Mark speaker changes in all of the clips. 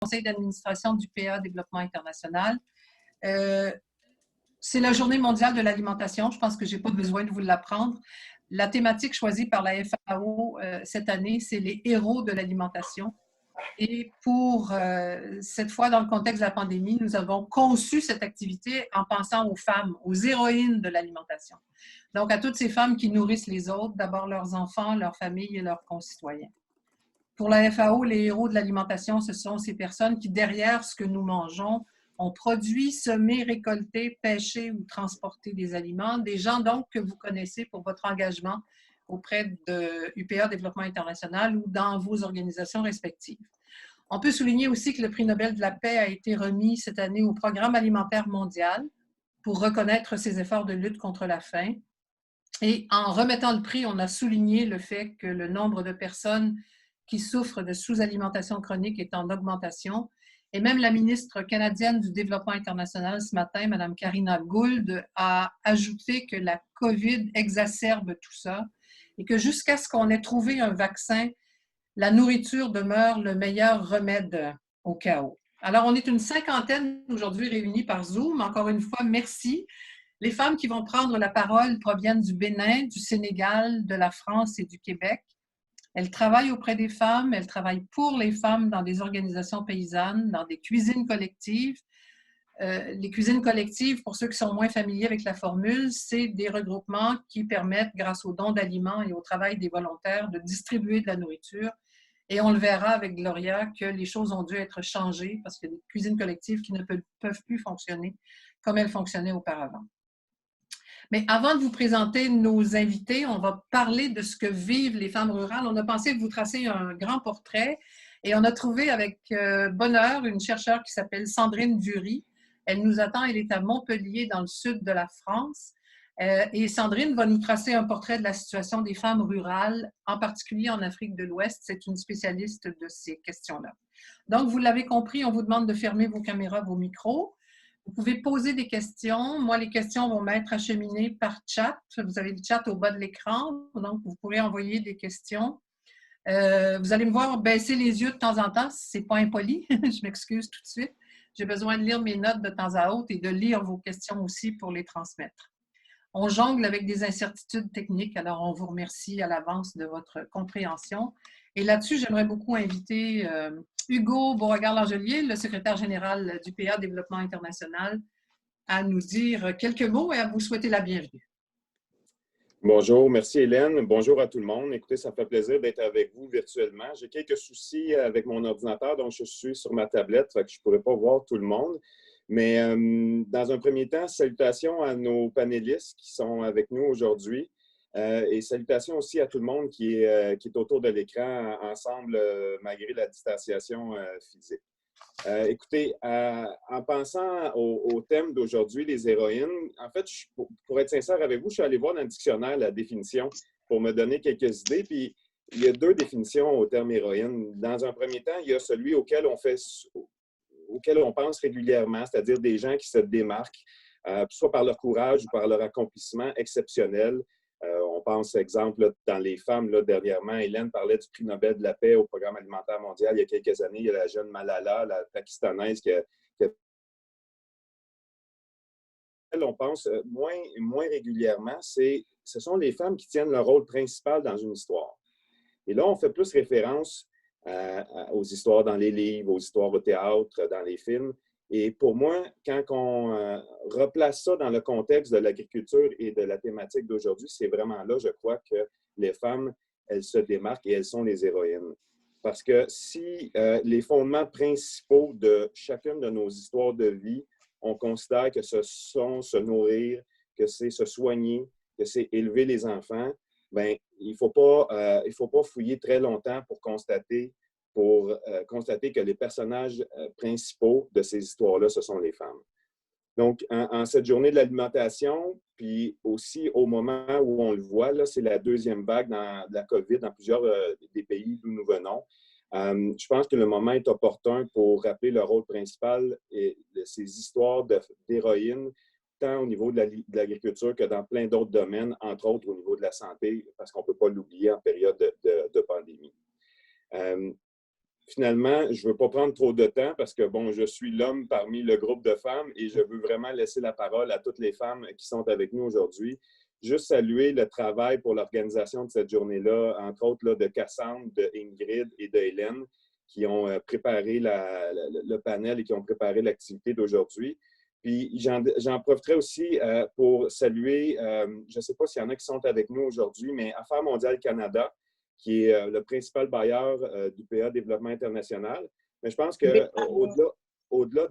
Speaker 1: conseil d'administration d'UPA Développement International. C'est la Journée mondiale de l'alimentation. Je pense que je n'ai pas besoin de vous l'apprendre. La thématique choisie par la FAO cette année, c'est les héros de l'alimentation. Et pour cette fois, dans le contexte de la pandémie, nous avons conçu cette activité en pensant aux femmes, aux héroïnes de l'alimentation. Donc, à toutes ces femmes qui nourrissent les autres, d'abord leurs enfants, leurs familles et leurs concitoyens. Pour la FAO, les héros de l'alimentation, ce sont ces personnes qui, derrière ce que nous mangeons, ont produit, semé, récolté, pêché ou transporté des aliments. Des gens donc que vous connaissez pour votre engagement auprès de UPA Développement International ou dans vos organisations respectives. On peut souligner aussi que le prix Nobel de la paix a été remis cette année au Programme alimentaire mondial pour reconnaître ses efforts de lutte contre la faim. Et en remettant le prix, on a souligné le fait que le nombre de personnes qui souffrent de sous-alimentation chronique est en augmentation. Et même la ministre canadienne du Développement international ce matin, Mme Karina Gould, a ajouté que la COVID exacerbe tout ça et que jusqu'à ce qu'on ait trouvé un vaccin, la nourriture demeure le meilleur remède au chaos. Alors, on est une cinquantaine aujourd'hui réunis par Zoom. Encore une fois, merci. Les femmes qui vont prendre la parole proviennent du Bénin, du Sénégal, de la France et du Québec. Elles travaillent auprès des femmes, elles travaillent pour les femmes dans des organisations paysannes, dans des cuisines collectives. Les cuisines collectives, pour ceux qui sont moins familiers avec la formule, c'est des regroupements qui permettent, grâce aux dons d'aliments et au travail des volontaires, de distribuer de la nourriture. Et on le verra avec Gloria que les choses ont dû être changées parce qu'il y a des cuisines collectives qui ne peuvent plus fonctionner comme elles fonctionnaient auparavant. Mais avant de vous présenter nos invités, on va parler de ce que vivent les femmes rurales. On a pensé vous tracer un grand portrait et on a trouvé avec bonheur une chercheure qui s'appelle Sandrine Dury. Elle nous attend, elle est à Montpellier, dans le sud de la France. Et Sandrine va nous tracer un portrait de la situation des femmes rurales, en particulier en Afrique de l'Ouest. C'est une spécialiste de ces questions-là. Donc, vous l'avez compris, on vous demande de fermer vos caméras, vos micros. Vous pouvez poser des questions. Moi, les questions vont m'être acheminées par chat. Vous avez le chat au bas de l'écran, donc vous pourrez envoyer des questions. Vous allez me voir baisser les yeux de temps en temps, ce n'est pas impoli, je m'excuse tout de suite. J'ai besoin de lire mes notes de temps à autre et de lire vos questions aussi pour les transmettre. On jongle avec des incertitudes techniques, alors on vous remercie à l'avance de votre compréhension. Et là-dessus, j'aimerais beaucoup inviter Hugo Beauregard-Langelier, le secrétaire général du PA Développement International, à nous dire quelques mots et à vous souhaiter la bienvenue.
Speaker 2: Bonjour, merci Hélène. Bonjour à tout le monde. Écoutez, ça me fait plaisir d'être avec vous virtuellement. J'ai quelques soucis avec mon ordinateur, donc je suis sur ma tablette, fait que je ne pourrais pas voir tout le monde. Mais dans un premier temps, salutations à nos panélistes qui sont avec nous aujourd'hui et salutations aussi à tout le monde qui est autour de l'écran ensemble malgré la distanciation physique. Écoutez, en pensant au thème d'aujourd'hui, les héroïnes, en fait, pour être sincère avec vous, je suis allé voir dans le dictionnaire la définition pour me donner quelques idées. Puis, il y a deux définitions au terme héroïne. Dans un premier temps, il y a celui auquel on pense régulièrement, c'est-à-dire des gens qui se démarquent, soit par leur courage ou par leur accomplissement exceptionnel. On pense, exemple, là, dans les femmes, là, dernièrement, Hélène parlait du prix Nobel de la paix au Programme alimentaire mondial il y a quelques années. Il y a la jeune Malala, la pakistanaise, on pense moins régulièrement, ce sont les femmes qui tiennent le rôle principal dans une histoire. Et là, on fait plus référence aux histoires dans les livres, aux histoires au théâtre, dans les films. Et pour moi, quand on replace ça dans le contexte de l'agriculture et de la thématique d'aujourd'hui, c'est vraiment là, je crois, que les femmes, elles se démarquent et elles sont les héroïnes. Parce que si les fondements principaux de chacune de nos histoires de vie, on considère que ce sont se nourrir, que c'est se soigner, que c'est élever les enfants, bien, il ne faut pas fouiller très longtemps pour constater que les personnages principaux de ces histoires-là, ce sont les femmes. Donc, en cette journée de l'alimentation, puis aussi au moment où on le voit, là, c'est la deuxième vague de la COVID dans plusieurs des pays d'où nous venons. Je pense que le moment est opportun pour rappeler le rôle principal de ces histoires d'héroïnes, tant au niveau de l'agriculture que dans plein d'autres domaines, entre autres au niveau de la santé, parce qu'on ne peut pas l'oublier en période de pandémie. finalement, je ne veux pas prendre trop de temps parce que, bon, je suis l'homme parmi le groupe de femmes et je veux vraiment laisser la parole à toutes les femmes qui sont avec nous aujourd'hui. Juste saluer le travail pour l'organisation de cette journée-là, entre autres là, de Cassandre, de Ingrid et de Hélène, qui ont préparé le panel et qui ont préparé l'activité d'aujourd'hui. Puis j'en profiterai aussi pour saluer, je ne sais pas s'il y en a qui sont avec nous aujourd'hui, mais Affaires mondiales Canada, qui est le principal bailleur du PA Développement international. Mais je pense qu'au-delà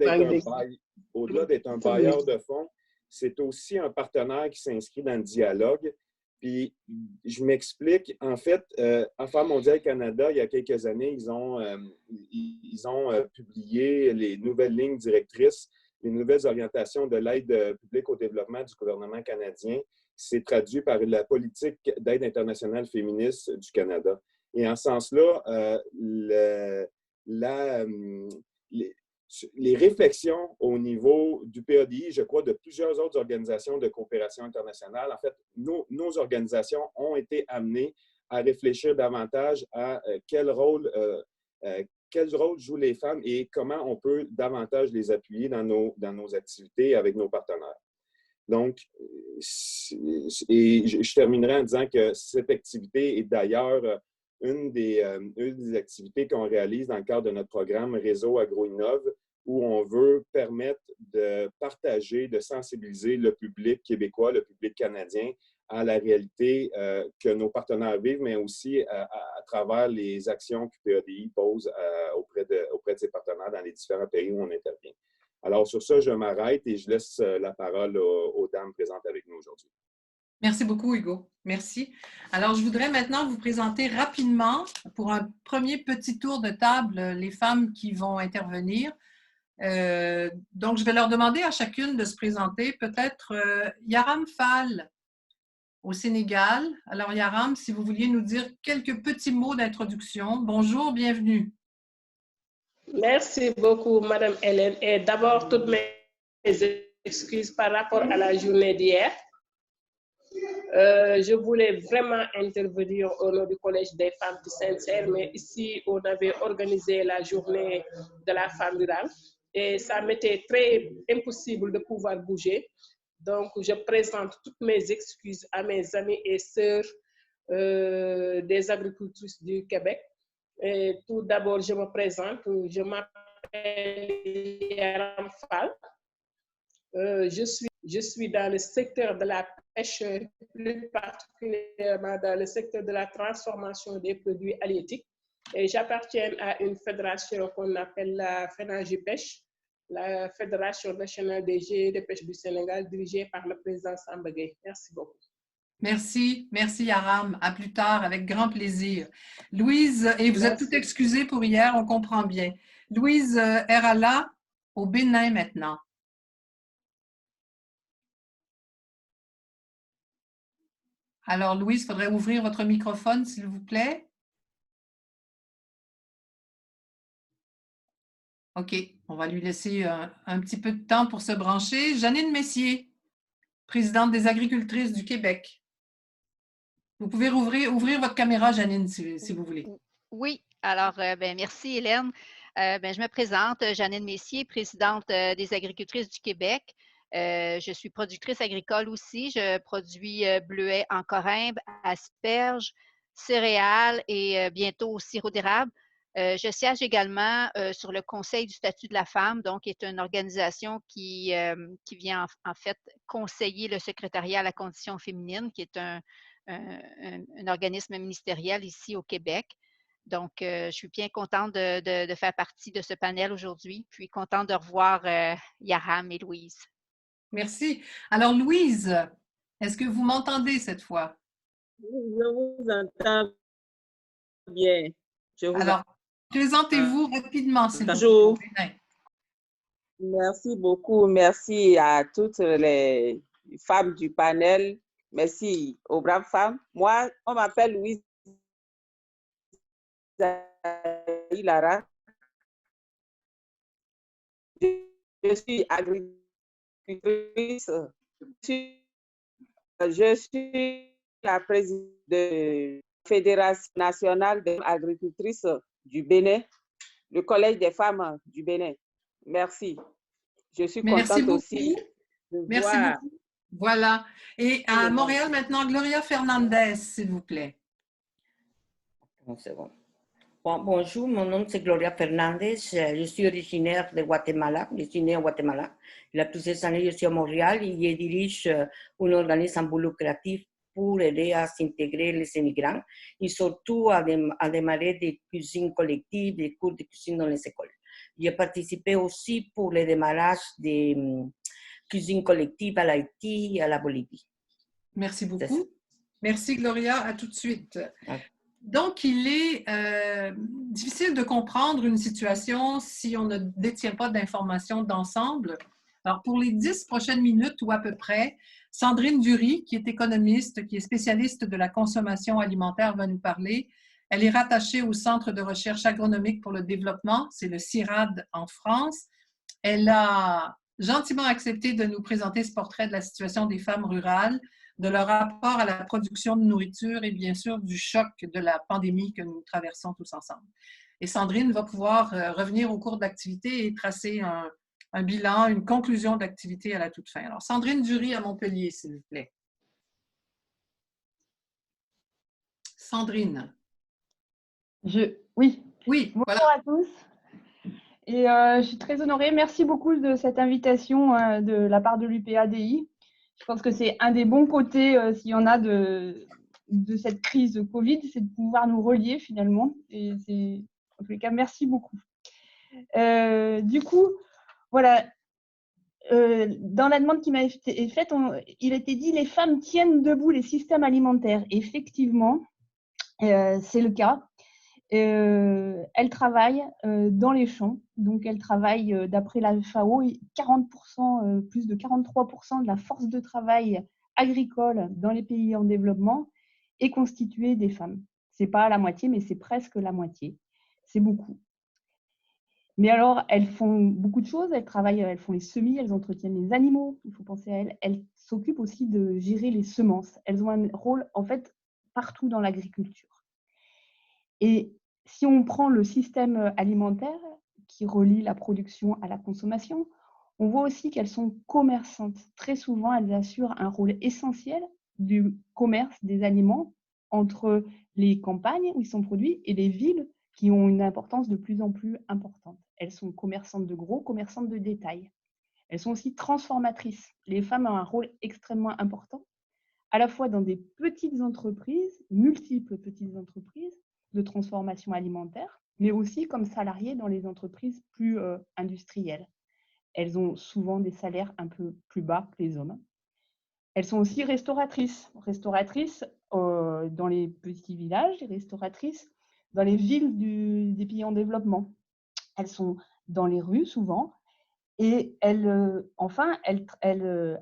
Speaker 2: d'être un bailleur de fonds, c'est aussi un partenaire qui s'inscrit dans le dialogue. Puis, je m'explique. En fait, Affaires mondiales Canada, il y a quelques années, ils ont publié les nouvelles lignes directrices, les nouvelles orientations de l'aide publique au développement du gouvernement canadien. C'est traduit par la politique d'aide internationale féministe du Canada. Et en ce sens-là, les réflexions au niveau du PADI, je crois, de plusieurs autres organisations de coopération internationale, en fait, nos organisations ont été amenées à réfléchir davantage à quel rôle jouent les femmes et comment on peut davantage les appuyer dans nos activités avec nos partenaires. Donc, et je terminerai en disant que cette activité est d'ailleurs une des activités qu'on réalise dans le cadre de notre programme Réseau AgroInnov, où on veut permettre de partager, de sensibiliser le public québécois, le public canadien à la réalité que nos partenaires vivent, mais aussi à travers les actions que PADI pose auprès de ses partenaires dans les différents pays où on intervient. Alors, sur ça, je m'arrête et je laisse la parole aux dames présentes avec nous aujourd'hui.
Speaker 1: Merci beaucoup, Hugo. Merci. Alors, je voudrais maintenant vous présenter rapidement, pour un premier petit tour de table, les femmes qui vont intervenir. Donc, je vais leur demander à chacune de se présenter. Peut-être Yaram Fall, au Sénégal. Alors, Yaram, si vous vouliez nous dire quelques petits mots d'introduction. Bonjour, bienvenue.
Speaker 3: Merci beaucoup, Madame Hélène. Et d'abord, toutes mes excuses par rapport à la journée d'hier. Je voulais vraiment intervenir au nom du Collège des femmes du Saint-Cyr, mais ici, on avait organisé la journée de la femme rurale et ça m'était très impossible de pouvoir bouger. Donc, je présente toutes mes excuses à mes amis et sœurs des agricultrices du Québec. Et tout d'abord, je me présente. Je m'appelle Yaram Fall. Je suis dans le secteur de la pêche, plus particulièrement dans le secteur de la transformation des produits halieutiques. Et j'appartiens à une fédération qu'on appelle la FENAGIPECH, la Fédération nationale des GIE de pêche du Sénégal, dirigée par le président Samba Gueye. Merci beaucoup.
Speaker 1: Merci, merci Yaram. À plus tard, avec grand plaisir. Louise, et vous êtes toute excusée pour hier, on comprend bien. Louise Erala, au Bénin maintenant. Alors, Louise, il faudrait ouvrir votre microphone, s'il vous plaît. OK, on va lui laisser un petit peu de temps pour se brancher. Janine Messier, présidente des agricultrices du Québec. Vous pouvez ouvrir votre caméra, Janine, si vous voulez.
Speaker 4: Oui, alors, merci Hélène. Je me présente, Janine Messier, présidente des agricultrices du Québec. Je suis productrice agricole aussi. Je produis bleuets en corymbe, asperges, céréales et bientôt sirop d'érable. Je siège également sur le Conseil du statut de la femme, donc qui est une organisation qui vient en fait conseiller le secrétariat à la condition féminine, qui est un organisme ministériel ici au Québec. Donc, je suis bien contente de faire partie de ce panel aujourd'hui, puis contente de revoir Yaram et Louise.
Speaker 1: Merci. Alors, Louise, est-ce que vous m'entendez cette fois?
Speaker 5: Je vous entends bien.
Speaker 1: Alors, présentez-vous rapidement, s'il vous plaît.
Speaker 5: Bonjour. Merci beaucoup. Merci à toutes les femmes du panel. Merci aux braves femmes. Moi, on m'appelle Louise Lara. Je suis agricultrice. Je suis la présidente de la Fédération nationale des agricultrices du Bénin. le Collège des femmes du Bénin. Merci. Je suis
Speaker 1: Merci
Speaker 5: contente aussi
Speaker 1: beaucoup.
Speaker 5: de
Speaker 1: Merci
Speaker 5: voir.
Speaker 1: beaucoup. Voilà. Et à Montréal maintenant, Gloria Fernandez, s'il vous plaît.
Speaker 6: Un second. Bon, bonjour, mon nom c'est Gloria Fernandez. Je suis originaire de Guatemala. Je suis née au Guatemala. Il y a plusieurs années, je suis à Montréal et je dirige un organisme lucratif pour aider à s'intégrer les immigrants et surtout à démarrer des cuisines collectives, des cours de cuisine dans les écoles. J'ai participé aussi pour le démarrage des cuisines collectives à l'Haïti et à la Bolivie.
Speaker 1: Merci beaucoup. Merci Gloria, à tout de suite. Donc, il est difficile de comprendre une situation si on ne détient pas d'informations d'ensemble. Alors, pour les 10 prochaines minutes ou à peu près, Sandrine Dury, qui est économiste, qui est spécialiste de la consommation alimentaire, va nous parler. Elle est rattachée au Centre de recherche agronomique pour le développement, c'est le CIRAD en France. Elle a gentiment accepté de nous présenter ce portrait de la situation des femmes rurales, de leur rapport à la production de nourriture et bien sûr du choc de la pandémie que nous traversons tous ensemble. Et Sandrine va pouvoir revenir au cours de l'activité et tracer un bilan, une conclusion d'activité à la toute fin. Alors, Sandrine Dury à Montpellier, s'il vous plaît. Sandrine.
Speaker 7: Oui.
Speaker 1: Oui,
Speaker 7: bonjour
Speaker 1: voilà.
Speaker 7: à tous. Et je suis très honorée. Merci beaucoup de cette invitation de la part de l'UPADI. Je pense que c'est un des bons côtés, s'il y en a, de cette crise de Covid, c'est de pouvoir nous relier finalement. Et c'est, en tous les cas, merci beaucoup. Du coup, voilà, dans la demande qui m'a été faite, il a été dit « les femmes tiennent debout les systèmes alimentaires ». Effectivement, c'est le cas. Elle travaille dans les champs, donc elle travaille d'après la FAO, 40%, plus de 43% de la force de travail agricole dans les pays en développement est constituée des femmes. C'est pas la moitié, mais c'est presque la moitié. C'est beaucoup. Mais alors, elles font beaucoup de choses. Elles travaillent, elles font les semis, elles entretiennent les animaux. Il faut penser à elles. Elles s'occupent aussi de gérer les semences. Elles ont un rôle en fait partout dans l'agriculture. Et si on prend le système alimentaire qui relie la production à la consommation, on voit aussi qu'elles sont commerçantes. Très souvent, elles assurent un rôle essentiel du commerce des aliments entre les campagnes où ils sont produits et les villes qui ont une importance de plus en plus importante. Elles sont commerçantes de gros, commerçantes de détail. Elles sont aussi transformatrices. Les femmes ont un rôle extrêmement important, à la fois dans des petites entreprises, multiples petites entreprises, de transformation alimentaire, mais aussi comme salariées dans les entreprises plus industrielles. Elles ont souvent des salaires un peu plus bas que les hommes. Elles sont aussi restauratrices dans les petits villages, et restauratrices dans les villes des pays en développement. Elles sont dans les rues souvent, et elles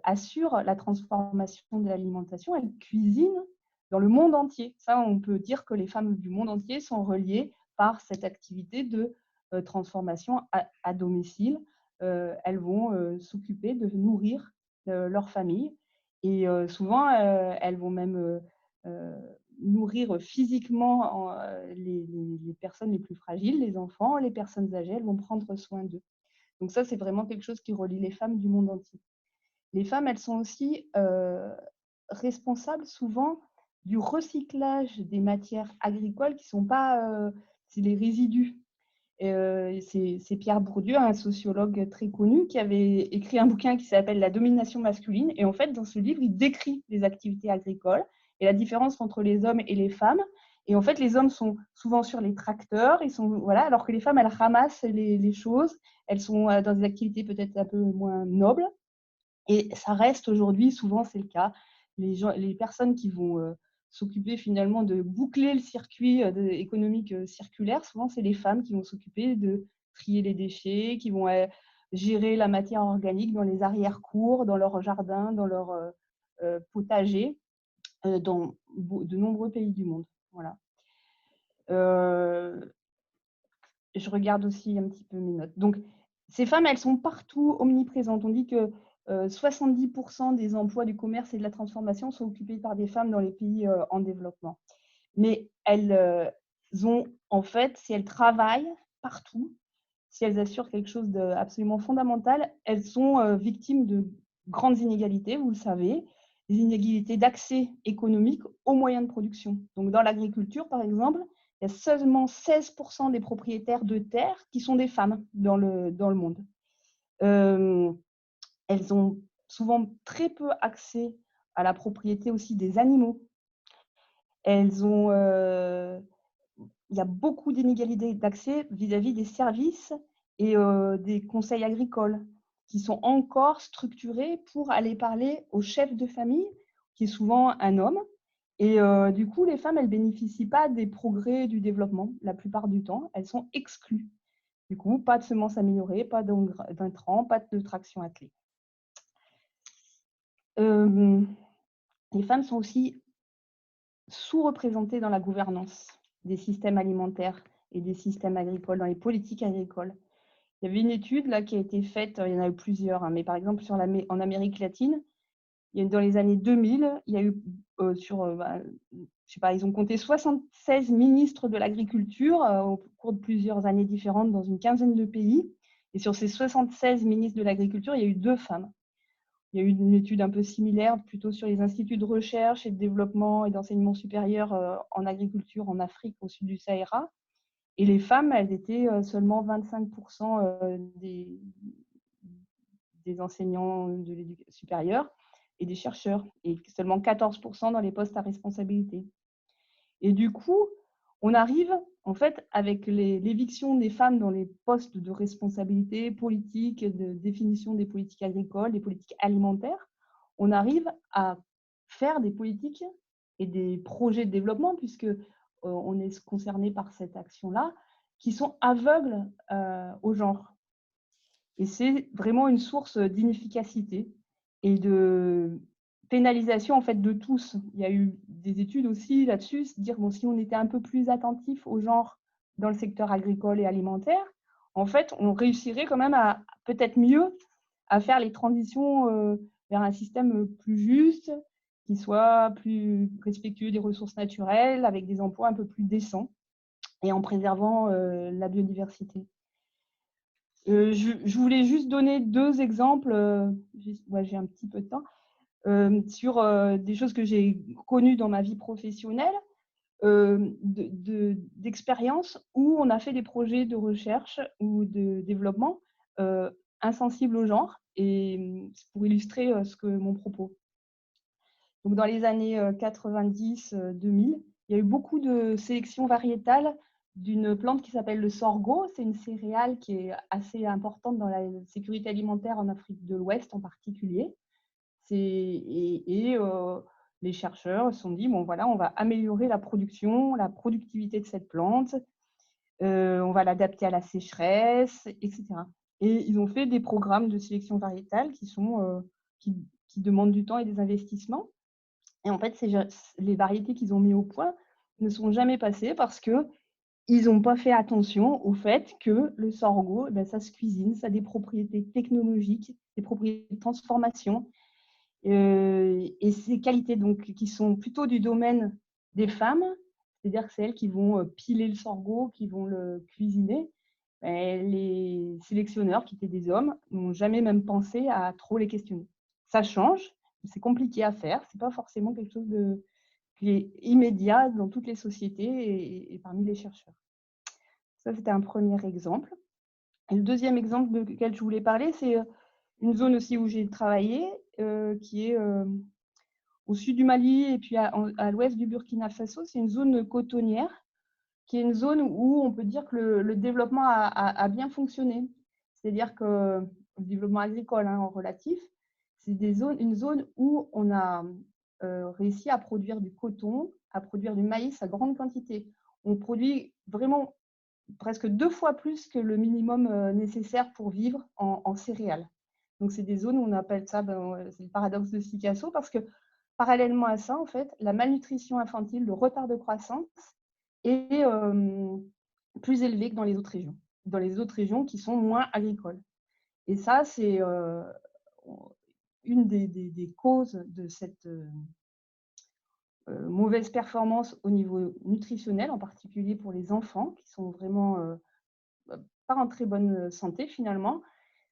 Speaker 7: assurent la transformation de l'alimentation, elles cuisinent dans le monde entier. Ça, on peut dire que les femmes du monde entier sont reliées par cette activité de transformation à domicile. Elles vont s'occuper de nourrir leur famille et souvent, elles vont même nourrir physiquement les personnes les plus fragiles, les enfants, les personnes âgées. Elles vont prendre soin d'eux. Donc ça, c'est vraiment quelque chose qui relie les femmes du monde entier. Les femmes, elles sont aussi responsables souvent du recyclage des matières agricoles qui ne sont pas c'est les résidus. C'est Pierre Bourdieu, un sociologue très connu, qui avait écrit un bouquin qui s'appelle « La domination masculine ». Et en fait, dans ce livre, il décrit les activités agricoles et la différence entre les hommes et les femmes. Et en fait, les hommes sont souvent sur les tracteurs, voilà, alors que les femmes, elles ramassent les choses. Elles sont dans des activités peut-être un peu moins nobles. Et ça reste aujourd'hui, souvent c'est le cas, les personnes qui vont s'occuper finalement de boucler le circuit économique circulaire, souvent c'est les femmes qui vont s'occuper de trier les déchets, qui vont gérer la matière organique dans les arrière-cours, dans leur jardin, dans leur potager, dans de nombreux pays du monde. Voilà. Je regarde aussi un petit peu mes notes. Donc, ces femmes, elles sont partout omniprésentes. On dit que 70% des emplois du commerce et de la transformation sont occupés par des femmes dans les pays en développement. Mais elles ont, en fait, si elles travaillent, partout. Si elles assurent quelque chose d'absolument fondamental, elles sont victimes de grandes inégalités, vous le savez, des inégalités d'accès économique aux moyens de production. Donc, dans l'agriculture, par exemple, il y a seulement 16% des propriétaires de terres qui sont des femmes dans le monde. Elles ont souvent très peu accès à la propriété aussi des animaux. Il y a beaucoup d'inégalités d'accès vis-à-vis des services et des conseils agricoles qui sont encore structurés pour aller parler au chef de famille, qui est souvent un homme. Et du coup, les femmes, elles ne bénéficient pas des progrès du développement la plupart du temps. Elles sont exclues. Du coup, pas de semences améliorées, pas d'intrants, pas de traction attelée. Les femmes sont aussi sous-représentées dans la gouvernance des systèmes alimentaires et des systèmes agricoles, dans les politiques agricoles. Il y avait une étude là, qui a été faite, il y en a eu plusieurs, hein, mais par exemple en Amérique latine, dans les années 2000, il y a eu je sais pas, ils ont compté 76 ministres de l'agriculture au cours de plusieurs années différentes dans une quinzaine de pays. Et sur ces 76 ministres de l'agriculture, il y a eu 2 femmes. Il y a eu une étude un peu similaire, plutôt sur les instituts de recherche et de développement et d'enseignement supérieur en agriculture en Afrique, au sud du Sahara. Et les femmes, elles étaient seulement 25% des enseignants de l'éducation supérieure et des chercheurs, et seulement 14% dans les postes à responsabilité. Et du coup, on arrive, en fait, avec l'éviction des femmes dans les postes de responsabilité politique, de définition des politiques agricoles, des politiques alimentaires, on arrive à faire des politiques et des projets de développement, puisque on est concerné par cette action-là, qui sont aveugles au genre. Et c'est vraiment une source d'inefficacité et de pénalisation en fait de tous. Il y a eu des études aussi là-dessus, se dire bon, si on était un peu plus attentif au genre dans le secteur agricole et alimentaire, en fait, on réussirait quand même à peut-être mieux à faire les transitions vers un système plus juste, qui soit plus respectueux des ressources naturelles, avec des emplois un peu plus décents et en préservant la biodiversité. Je voulais juste donner 2 exemples, j'ai un petit peu de temps, sur des choses que j'ai connues dans ma vie professionnelle, d'expériences où on a fait des projets de recherche ou de développement insensibles au genre, et pour illustrer mon propos. Donc, dans les années 90-2000, il y a eu beaucoup de sélections variétales d'une plante qui s'appelle le sorgho. C'est une céréale qui est assez importante dans la sécurité alimentaire en Afrique de l'Ouest en particulier. Les chercheurs se sont dit, bon voilà, on va améliorer la production, la productivité de cette plante, on va l'adapter à la sécheresse, etc. Et ils ont fait des programmes de sélection variétale qui demandent du temps et des investissements. Et en fait, les variétés qu'ils ont mis au point ne sont jamais passées parce qu'ils n'ont pas fait attention au fait que le sorgho, ça se cuisine, ça a des propriétés technologiques, des propriétés de transformation. Et ces qualités donc, qui sont plutôt du domaine des femmes, c'est-à-dire que c'est elles qui vont piler le sorgho, qui vont le cuisiner, les sélectionneurs, qui étaient des hommes, n'ont jamais même pensé à trop les questionner. Ça change, c'est compliqué à faire, ce n'est pas forcément quelque chose qui est immédiat dans toutes les sociétés et parmi les chercheurs. Ça, c'était un premier exemple. Et le deuxième exemple de lequel je voulais parler, c'est une zone aussi où j'ai travaillé, qui est au sud du Mali et puis à l'ouest du Burkina Faso. C'est une zone cotonnière, qui est une zone où on peut dire que le développement a bien fonctionné. C'est-à-dire que le développement agricole en relatif, c'est une zone où on a réussi à produire du coton, à produire du maïs à grande quantité. On produit vraiment presque 2 fois plus que le minimum nécessaire pour vivre en céréales. Donc, c'est des zones où on appelle ça, c'est le paradoxe de Picasso, parce que parallèlement à ça, en fait, la malnutrition infantile, le retard de croissance est plus élevé que dans les autres régions qui sont moins agricoles. Et ça, c'est une des causes de cette mauvaise performance au niveau nutritionnel, en particulier pour les enfants, qui sont vraiment pas en très bonne santé finalement,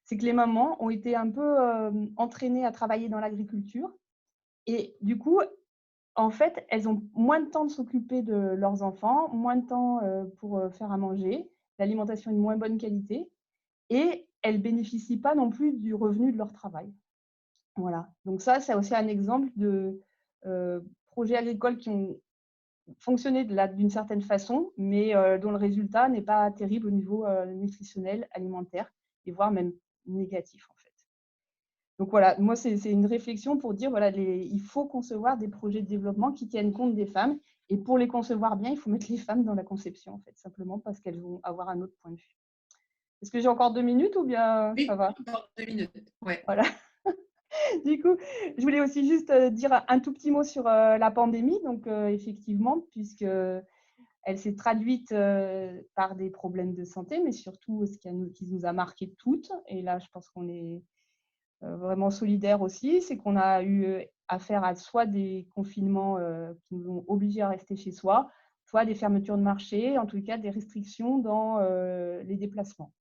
Speaker 7: c'est que les mamans ont été un peu entraînées à travailler dans l'agriculture et du coup, en fait, elles ont moins de temps de s'occuper de leurs enfants, moins de temps pour faire à manger, l'alimentation est de moins bonne qualité et elles ne bénéficient pas non plus du revenu de leur travail. Voilà, donc ça, c'est aussi un exemple de projets agricoles qui ont fonctionné d'une certaine façon, mais dont le résultat n'est pas terrible au niveau nutritionnel, alimentaire, et voire même négatif en fait. Donc voilà, moi c'est une réflexion pour dire voilà, il faut concevoir des projets de développement qui tiennent compte des femmes, et pour les concevoir bien, il faut mettre les femmes dans la conception en fait, simplement parce qu'elles vont avoir un autre point de vue. Est-ce que j'ai encore 2 minutes ou bien
Speaker 1: Oui,
Speaker 7: ça va?
Speaker 1: encore 2 minutes. Ouais.
Speaker 7: Voilà. Du coup, je voulais aussi juste dire un tout petit mot sur la pandémie. Donc, effectivement, puisque elle s'est traduite par des problèmes de santé, mais surtout ce qui nous a marqué toutes. Et là, je pense qu'on est vraiment solidaires aussi, c'est qu'on a eu affaire à soit des confinements qui nous ont obligés à rester chez soi, soit des fermetures de marché, en tout cas des restrictions dans les déplacements.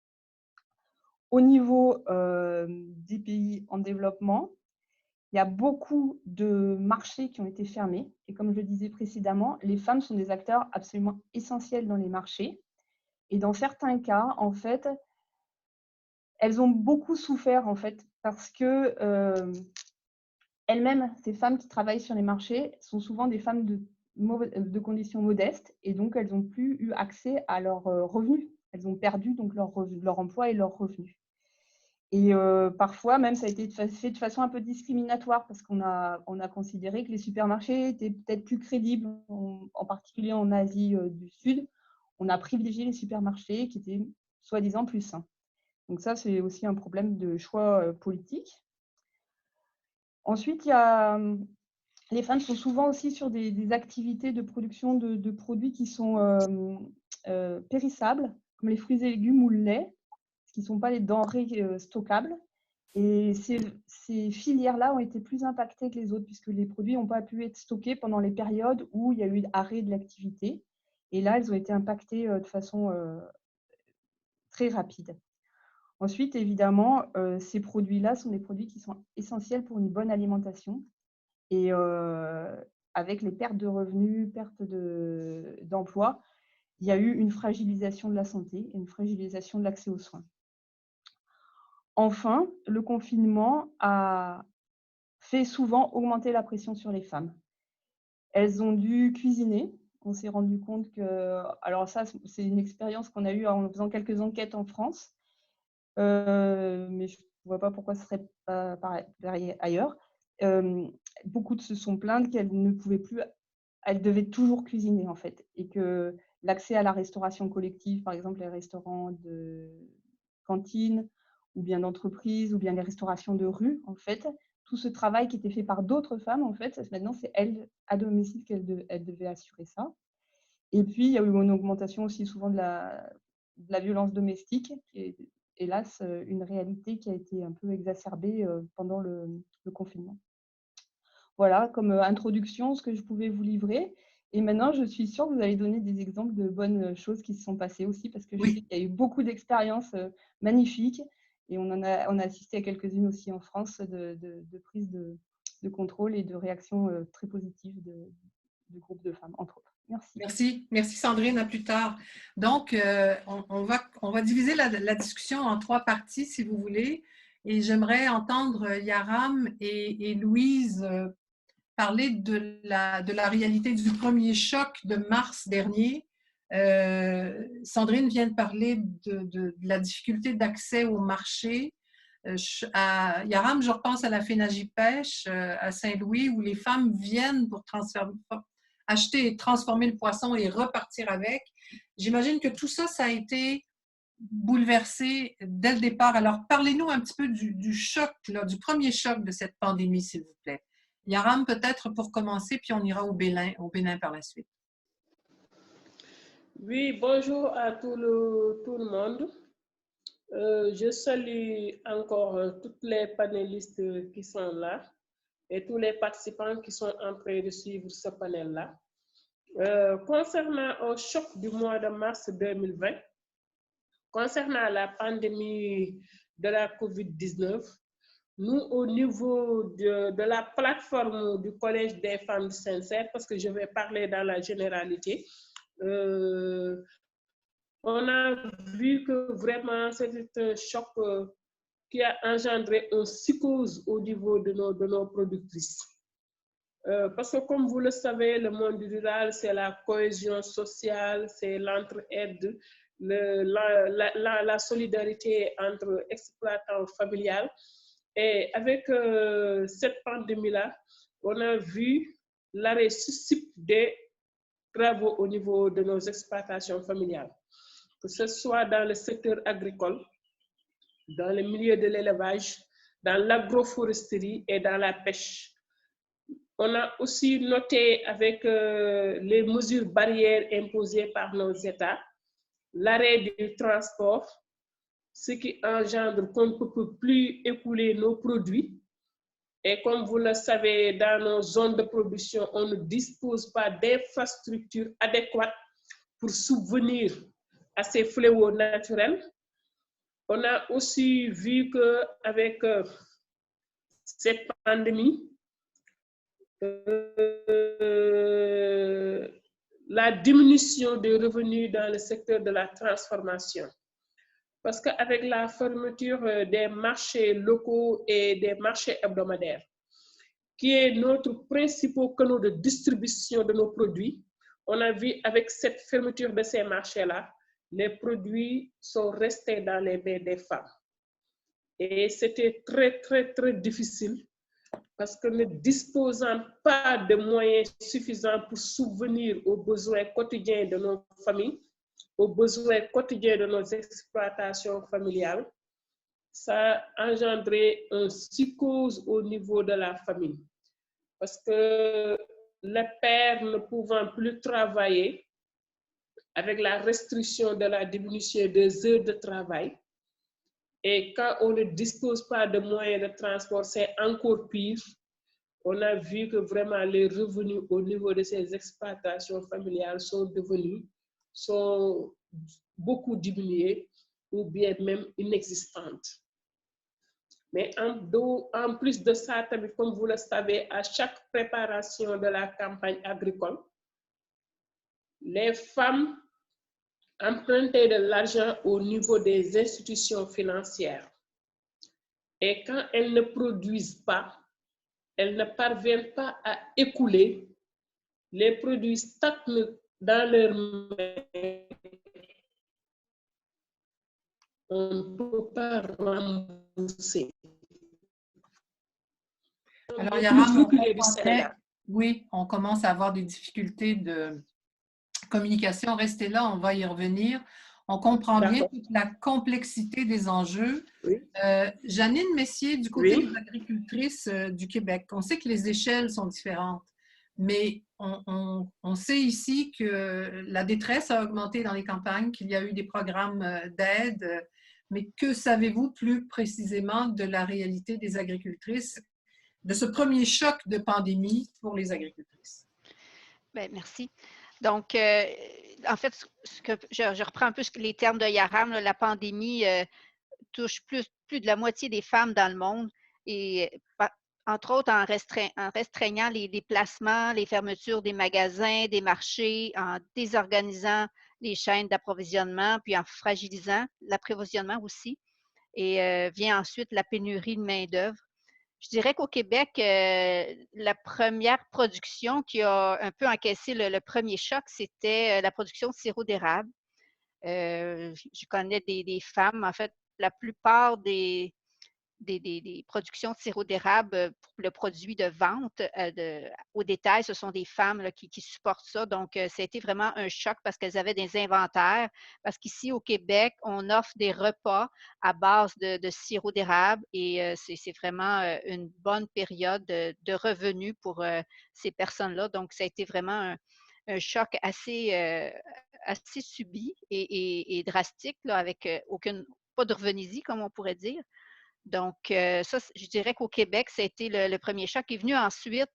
Speaker 7: Au niveau des pays en développement, il y a beaucoup de marchés qui ont été fermés. Et comme je le disais précédemment, les femmes sont des acteurs absolument essentiels dans les marchés. Et dans certains cas, en fait, elles ont beaucoup souffert, en fait, parce que elles-mêmes, ces femmes qui travaillent sur les marchés, sont souvent des femmes de conditions modestes. Et donc, elles n'ont plus eu accès à leurs revenus. Elles ont perdu donc leur emploi et leurs revenus. Et parfois, même, ça a été fait de façon un peu discriminatoire parce qu'on a considéré que les supermarchés étaient peut-être plus crédibles, en particulier en Asie du Sud. On a privilégié les supermarchés qui étaient soi-disant plus sains. Donc ça, c'est aussi un problème de choix politique. Ensuite, les femmes sont souvent aussi sur des activités de production de produits qui sont périssables, comme les fruits et légumes ou le lait, qui ne sont pas les denrées stockables. Et ces filières-là ont été plus impactées que les autres, puisque les produits n'ont pas pu être stockés pendant les périodes où il y a eu arrêt de l'activité. Et là, elles ont été impactées de façon très rapide. Ensuite, évidemment, ces produits-là sont des produits qui sont essentiels pour une bonne alimentation. Et avec les pertes de revenus, pertes d'emplois, il y a eu une fragilisation de la santé et une fragilisation de l'accès aux soins. Enfin, le confinement a fait souvent augmenter la pression sur les femmes. Elles ont dû cuisiner. On s'est rendu compte que… Alors ça, c'est une expérience qu'on a eue en faisant quelques enquêtes en France. Mais je ne vois pas pourquoi ce serait pas pareil ailleurs. Beaucoup se sont plaintes qu'elles ne pouvaient plus… Elles devaient toujours cuisiner, en fait. Et que l'accès à la restauration collective, par exemple les restaurants de cantine, ou bien d'entreprise, ou bien les restaurations de rue, en fait, tout ce travail qui était fait par d'autres femmes, en fait, maintenant, c'est elles, à domicile, qu'elles devaient assurer ça. Et puis, il y a eu une augmentation aussi souvent de la violence domestique, qui est, hélas, une réalité qui a été un peu exacerbée pendant le confinement. Voilà, comme introduction, ce que je pouvais vous livrer. Et maintenant, je suis sûre que vous allez donner des exemples de bonnes choses qui se sont passées aussi, parce que je sais qu'il y a eu beaucoup d'expériences magnifiques. Et on a assisté à quelques-unes aussi en France de prise de contrôle et de réactions très positives de groupes de femmes, entre autres. Merci.
Speaker 1: Merci Sandrine, à plus tard. Donc, on va diviser la discussion en 3 parties, si vous voulez. Et j'aimerais entendre Yaram et Louise parler de la réalité du premier choc de mars dernier. Sandrine vient de parler de la difficulté d'accès au marché. À Yaram, je repense à la FENAGIPêche à Saint-Louis, où les femmes viennent pour acheter et transformer le poisson et repartir avec. J'imagine que tout ça, ça a été bouleversé dès le départ. Alors, parlez-nous un petit peu du choc, là, du premier choc de cette pandémie, s'il vous plaît. Yaram, peut-être pour commencer, puis on ira au Bénin par la suite.
Speaker 3: Oui, bonjour à tout le monde. Je salue encore toutes les panélistes qui sont là et tous les participants qui sont en train de suivre ce panel-là. Concernant au choc du mois de mars 2020, concernant la pandémie de la COVID-19, nous, au niveau de la plateforme du Collège des femmes du Saint-Cerf, parce que je vais parler dans la généralité, on a vu que vraiment c'était un choc qui a engendré une psychose au niveau de nos productrices. Parce que comme vous le savez, le monde rural, c'est la cohésion sociale, c'est l'entraide, la solidarité entre exploitants familiales. Et avec cette pandémie-là, on a vu l'arrêt successif des travaux au niveau de nos exploitations familiales, que ce soit dans le secteur agricole, dans le milieu de l'élevage, dans l'agroforesterie et dans la pêche. On a aussi noté avec les mesures barrières imposées par nos États, l'arrêt du transport, ce qui engendre qu'on ne peut plus écouler nos produits. Et comme vous le savez, dans nos zones de production, on ne dispose pas d'infrastructures adéquates pour subvenir à ces fléaux naturels. On a aussi vu qu'avec cette pandémie, la diminution des revenus dans le secteur de la transformation. Parce qu'avec la fermeture des marchés locaux et des marchés hebdomadaires, qui est notre principal canal de distribution de nos produits, on a vu avec cette fermeture de ces marchés-là, les produits sont restés dans les mains des femmes. Et c'était très, très, très difficile parce que ne disposant pas de moyens suffisants pour subvenir aux besoins quotidiens de nos familles, aux besoins quotidiens de nos exploitations familiales, ça a engendré une psychose au niveau de la famille. Parce que les pères ne pouvant plus travailler avec la restriction de la diminution des heures de travail, et quand on ne dispose pas de moyens de transport, c'est encore pire. On a vu que vraiment les revenus au niveau de ces exploitations familiales sont beaucoup diminués ou bien même inexistantes. Mais en plus de ça, comme vous le savez, à chaque préparation de la campagne agricole, les femmes empruntaient de l'argent au niveau des institutions financières. Et quand elles ne produisent pas, elles ne parviennent pas à écouler, les produits stagnent dans leurs mains. On ne peut pas rembourser.
Speaker 1: Alors, Yara, oui, on commence à avoir des difficultés de communication. Restez là, on va y revenir. On comprend bien toute la complexité des enjeux.
Speaker 3: Oui.
Speaker 1: Janine Messier, du côté des agricultrices du Québec, on sait que les échelles sont différentes, mais on sait ici que la détresse a augmenté dans les campagnes, qu'il y a eu des programmes d'aide, mais que savez-vous plus précisément de la réalité des agricultrices, de ce premier choc de pandémie pour les agricultrices?
Speaker 4: Bien, merci. Donc, en fait, je reprends un peu les termes de Yaram, la pandémie touche plus de la moitié des femmes dans le monde et entre autres en restreignant les déplacements, les fermetures des magasins, des marchés, en désorganisant les chaînes d'approvisionnement, puis en fragilisant l'approvisionnement aussi. Et vient ensuite la pénurie de main-d'œuvre. Je dirais qu'au Québec, la première production qui a un peu encaissé le premier choc, c'était la production de sirop d'érable. Je connais des femmes, en fait, la plupart des productions de sirop d'érable pour le produit de vente au détail, ce sont des femmes là, qui supportent ça. Donc, ça a été vraiment un choc parce qu'elles avaient des inventaires. Parce qu'ici, au Québec, on offre des repas à base de sirop d'érable et c'est vraiment une bonne période de revenus pour ces personnes-là. Donc, ça a été vraiment un choc assez subi et drastique, là, avec pas de revenus-y, comme on pourrait dire. Donc, ça, je dirais qu'au Québec, ça a été le premier choc. Est venu ensuite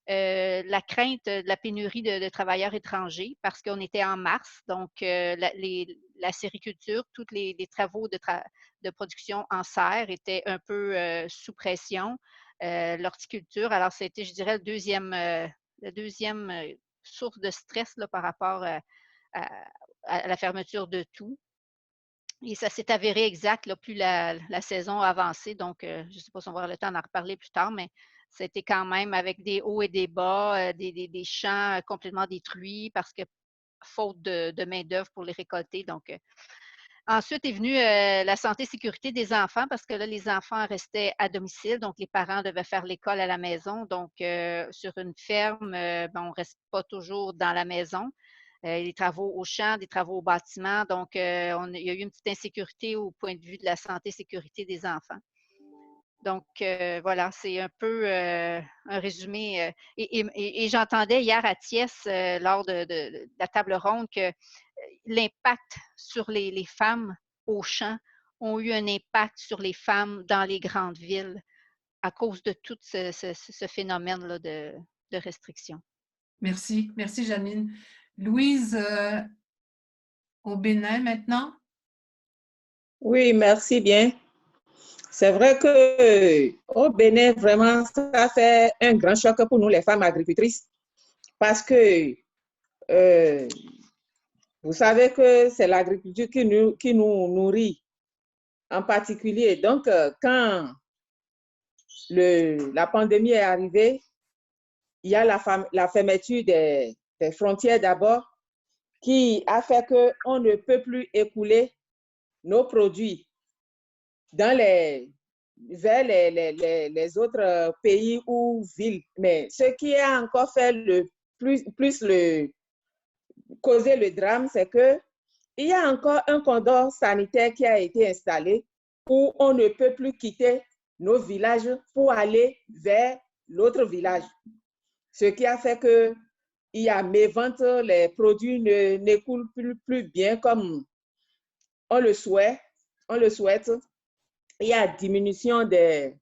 Speaker 4: la crainte de la pénurie de travailleurs étrangers parce qu'on était en mars. Donc, la la sériculture, tous les travaux de production en serre étaient un peu sous pression. L'horticulture, alors c'était, je dirais, le deuxième source de stress là, par rapport à la fermeture de tout. Et ça s'est avéré exact, là, plus la saison a avancé. Donc, je ne sais pas si on va avoir le temps d'en reparler plus tard, mais c'était quand même avec des hauts et des bas, des champs complètement détruits parce que faute de main-d'œuvre pour les récolter. Donc, ensuite est venue la santé et sécurité des enfants parce que là, les enfants restaient à domicile. Donc, les parents devaient faire l'école à la maison. Donc, sur une ferme, on ne reste pas toujours dans la maison. Des travaux au champ, des travaux au bâtiment. Donc, il y a eu une petite insécurité au point de vue de la santé et sécurité des enfants. Donc, voilà, c'est un peu un résumé. Et j'entendais hier à Thiès, lors de la table ronde, que l'impact sur les femmes au champ ont eu un impact sur les femmes dans les grandes villes à cause de tout ce phénomène-là de restriction.
Speaker 1: Merci. Merci, Janine. Louise, au Bénin maintenant?
Speaker 5: Oui, merci bien. C'est vrai qu'au Bénin, vraiment, ça fait un grand choc pour nous, les femmes agricultrices, parce que vous savez que c'est l'agriculture qui nous nourrit en particulier. Donc, quand la pandémie est arrivée, il y a la fermeture des frontières d'abord, qui a fait qu'on ne peut plus écouler nos produits vers les autres pays ou villes. Mais ce qui a encore fait causer le drame, c'est qu'il y a encore un cordon sanitaire qui a été installé où on ne peut plus quitter nos villages pour aller vers l'autre village. Ce qui a fait qu'il y a mévente, les produits n'écoulent plus bien comme on le souhaite. Il y a diminution des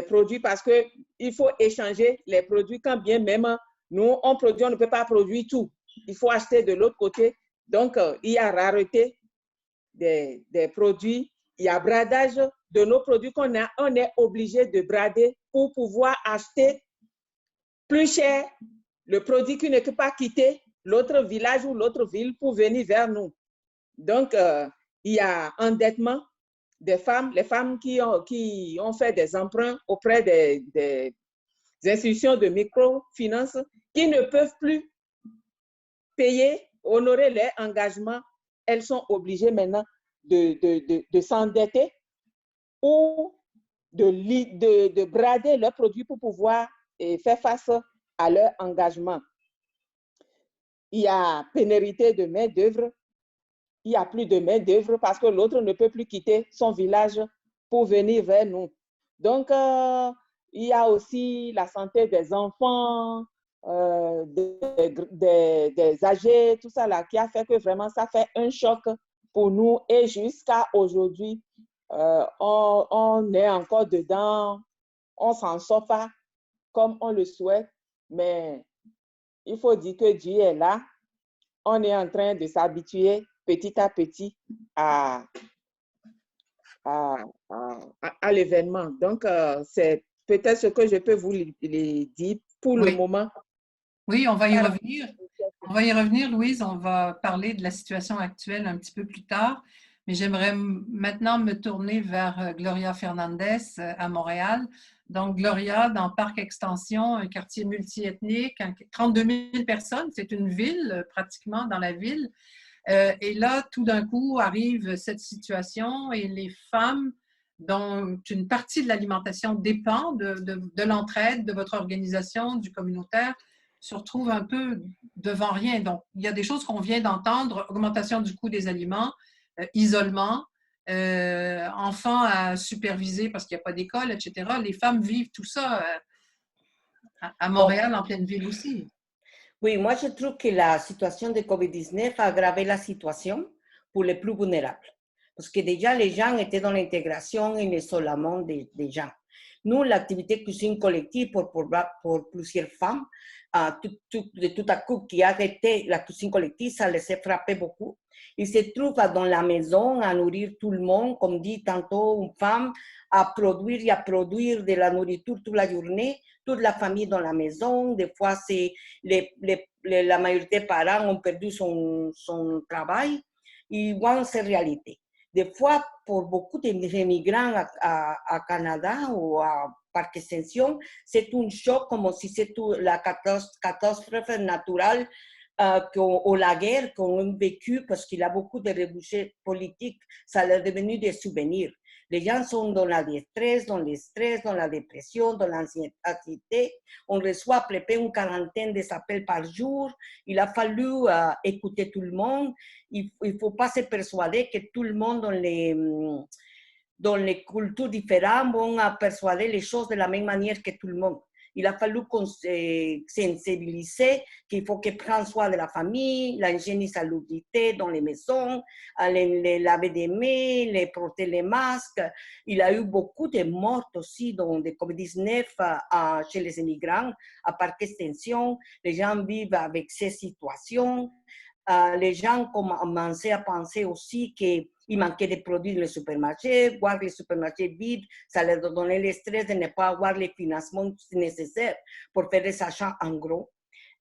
Speaker 5: produits parce qu'il faut échanger les produits quand bien même nous, on produit, on ne peut pas produire tout. Il faut acheter de l'autre côté. Donc, il y a rareté des produits. Il y a bradage de nos produits on est obligé de brader pour pouvoir acheter plus cher le produit qui ne peut pas quitter l'autre village ou l'autre ville pour venir vers nous. Donc, il y a endettement des femmes, les femmes qui ont fait des emprunts auprès des institutions de microfinance qui ne peuvent plus payer, honorer leurs engagements. Elles sont obligées maintenant de s'endetter ou de brader leurs produits pour pouvoir faire face à leurs engagements. Il y a pénurie de main-d'œuvre. Il n'y a plus de main-d'œuvre parce que l'autre ne peut plus quitter son village pour venir vers nous. Donc, il y a aussi la santé des enfants, des âgés, tout ça là, qui a fait que vraiment ça fait un choc pour nous. Et jusqu'à aujourd'hui, on est encore dedans, on ne s'en sort pas comme on le souhaite, mais il faut dire que Dieu est là. On est en train de s'habituer petit à petit à l'événement. Donc, c'est peut-être ce que je peux vous dire pour le moment.
Speaker 1: Oui, on va y revenir. On va y revenir, Louise. On va parler de la situation actuelle un petit peu plus tard. Mais j'aimerais maintenant me tourner vers Gloria Fernandez à Montréal. Donc, Gloria, dans Parc Extension, un quartier multiethnique, 32 000 personnes, c'est une ville pratiquement dans la ville. Et là, tout d'un coup, arrive cette situation et les femmes dont une partie de l'alimentation dépend de l'entraide, de votre organisation, du communautaire, se retrouvent un peu devant rien. Donc, il y a des choses qu'on vient d'entendre, augmentation du coût des aliments, isolement, enfants à superviser parce qu'il n'y a pas d'école, etc. Les femmes vivent tout ça à Montréal, en pleine ville aussi.
Speaker 6: Oui, moi je trouve que la situation de COVID-19 a aggravé la situation pour les plus vulnérables. Parce que déjà les gens étaient dans l'intégration et l'isolement des gens. Nous, l'activité cuisine collective pour plusieurs femmes tout à coup qui a arrêté la cuisine collective, ça les a frappé beaucoup. Ils se trouvent dans la maison à nourrir tout le monde, comme dit tantôt une femme, à produire et à produire de la nourriture toute la journée, toute la famille dans la maison. Des fois, c'est la majorité des parents ont perdu son travail. Ils voient cette réalité. Des fois, pour beaucoup d'immigrants à Canada ou par extension, c'est un choc comme si c'était la catastrophe naturelle ou la guerre qu'on a vécue parce qu'il y a beaucoup de réfugiés politiques. Ça est devenu des souvenirs. Les gens sont dans la détresse, dans le stress, dans la dépression, dans l'anxiété. On reçoit à peu près une quarantaine d'appels par jour. Il a fallu écouter tout le monde. Il ne faut pas se persuader que tout le monde dans les cultures différentes vont persuader les choses de la même manière que tout le monde. Il a fallu sensibiliser qu'il faut que prendre soin de la famille, l'hygiène et la salubrité dans les maisons, les laver des mains, les porter les masques. Il y a eu beaucoup de morts aussi dans le COVID-19 chez les immigrants. À par extension, les gens vivent avec ces situations. Les gens commençaient à penser aussi qu'il manquait de produits dans les supermarchés, voir les supermarchés vides, ça leur donnait le stress de ne pas avoir les financements nécessaires pour faire des achats en gros.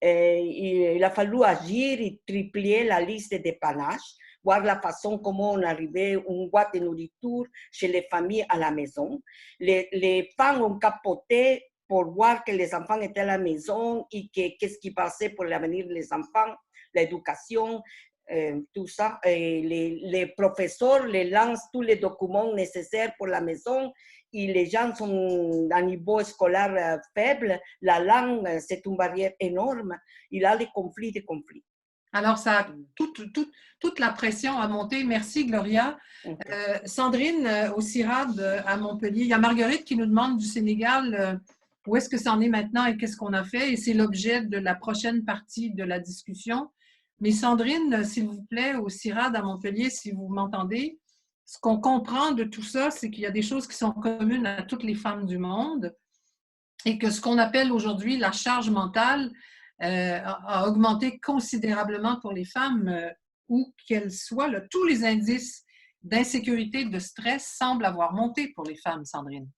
Speaker 6: Il a fallu agir et tripler la liste de dépannage, voir la façon comment on arrivait une boîte de nourriture chez les familles à la maison. Les femmes ont capoté pour voir que les enfants étaient à la maison et qu'est-ce qui passait pour l'avenir des enfants, l'éducation, tout ça. Et les professeurs les lancent tous les documents nécessaires pour la maison et les gens sont à un niveau scolaire faible. La langue, c'est une barrière énorme. Il y a des conflits.
Speaker 1: Alors, toute la pression a monté. Merci, Gloria. Sandrine, au CIRAD à Montpellier, il y a Marguerite qui nous demande du Sénégal où est-ce que ça en est maintenant et qu'est-ce qu'on a fait. Et c'est l'objet de la prochaine partie de la discussion. Mais Sandrine, s'il vous plaît, au CIRAD à Montpellier, si vous m'entendez, ce qu'on comprend de tout ça, c'est qu'il y a des choses qui sont communes à toutes les femmes du monde et que ce qu'on appelle aujourd'hui la charge mentale a augmenté considérablement pour les femmes, où qu'elles soient. Tous les indices d'insécurité, de stress semblent avoir monté pour les femmes, Sandrine.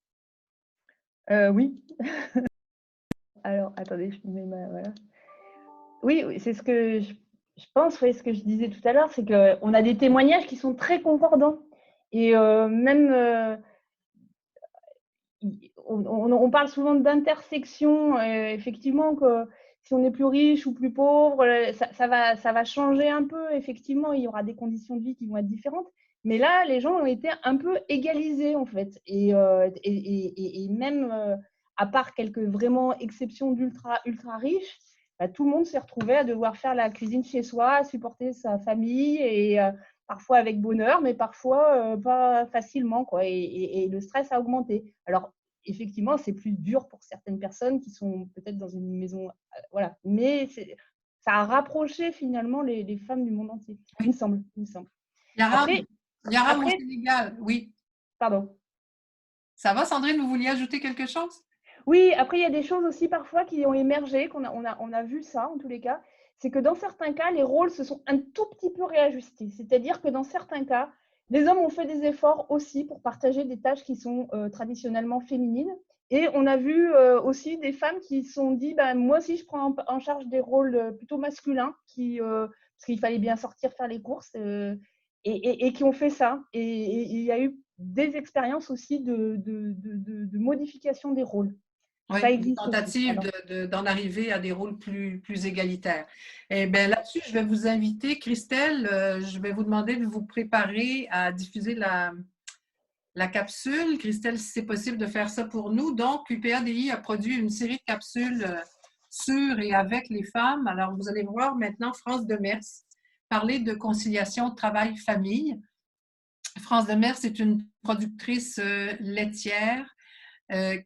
Speaker 7: Oui. Alors, attendez, je mets voilà. Oui, c'est ce que je pense, oui, ce que je disais tout à l'heure, c'est qu'on a des témoignages qui sont très concordants. Et même, on parle souvent d'intersection, effectivement, que si on est plus riche ou plus pauvre, ça va changer un peu, effectivement, il y aura des conditions de vie qui vont être différentes. Mais là, les gens ont été un peu égalisés, en fait. Et même, à part quelques vraiment exceptions d'ultra riches, bah, tout le monde s'est retrouvé à devoir faire la cuisine chez soi, à supporter sa famille, et parfois avec bonheur, mais parfois pas facilement, quoi. Et le stress a augmenté. Alors, effectivement, c'est plus dur pour certaines personnes qui sont peut-être dans une maison, voilà. Mais ça a rapproché finalement les femmes du monde entier, il me semble.
Speaker 1: Yaram au Sénégal, oui.
Speaker 7: Pardon.
Speaker 1: Ça va, Sandrine, vous vouliez ajouter quelque chose?
Speaker 7: Oui, après, il y a des choses aussi parfois qui ont émergé, on a vu ça en tous les cas. C'est que dans certains cas, les rôles se sont un tout petit peu réajustés. C'est-à-dire que dans certains cas, les hommes ont fait des efforts aussi pour partager des tâches qui sont traditionnellement féminines. Et on a vu aussi des femmes qui se sont dit, bah, moi aussi, je prends en charge des rôles plutôt masculins, parce qu'il fallait bien sortir faire les courses, et qui ont fait ça. Et il y a eu des expériences aussi de modification des rôles.
Speaker 1: Oui, une tentative d'en arriver à des rôles plus égalitaires. Et bien là-dessus, je vais vous inviter, Christelle, je vais vous demander de vous préparer à diffuser la capsule. Christelle, si c'est possible de faire ça pour nous. Donc, UPADI a produit une série de capsules sur et avec les femmes. Alors, vous allez voir maintenant France Demers parler de conciliation travail-famille. France Demers est une productrice laitière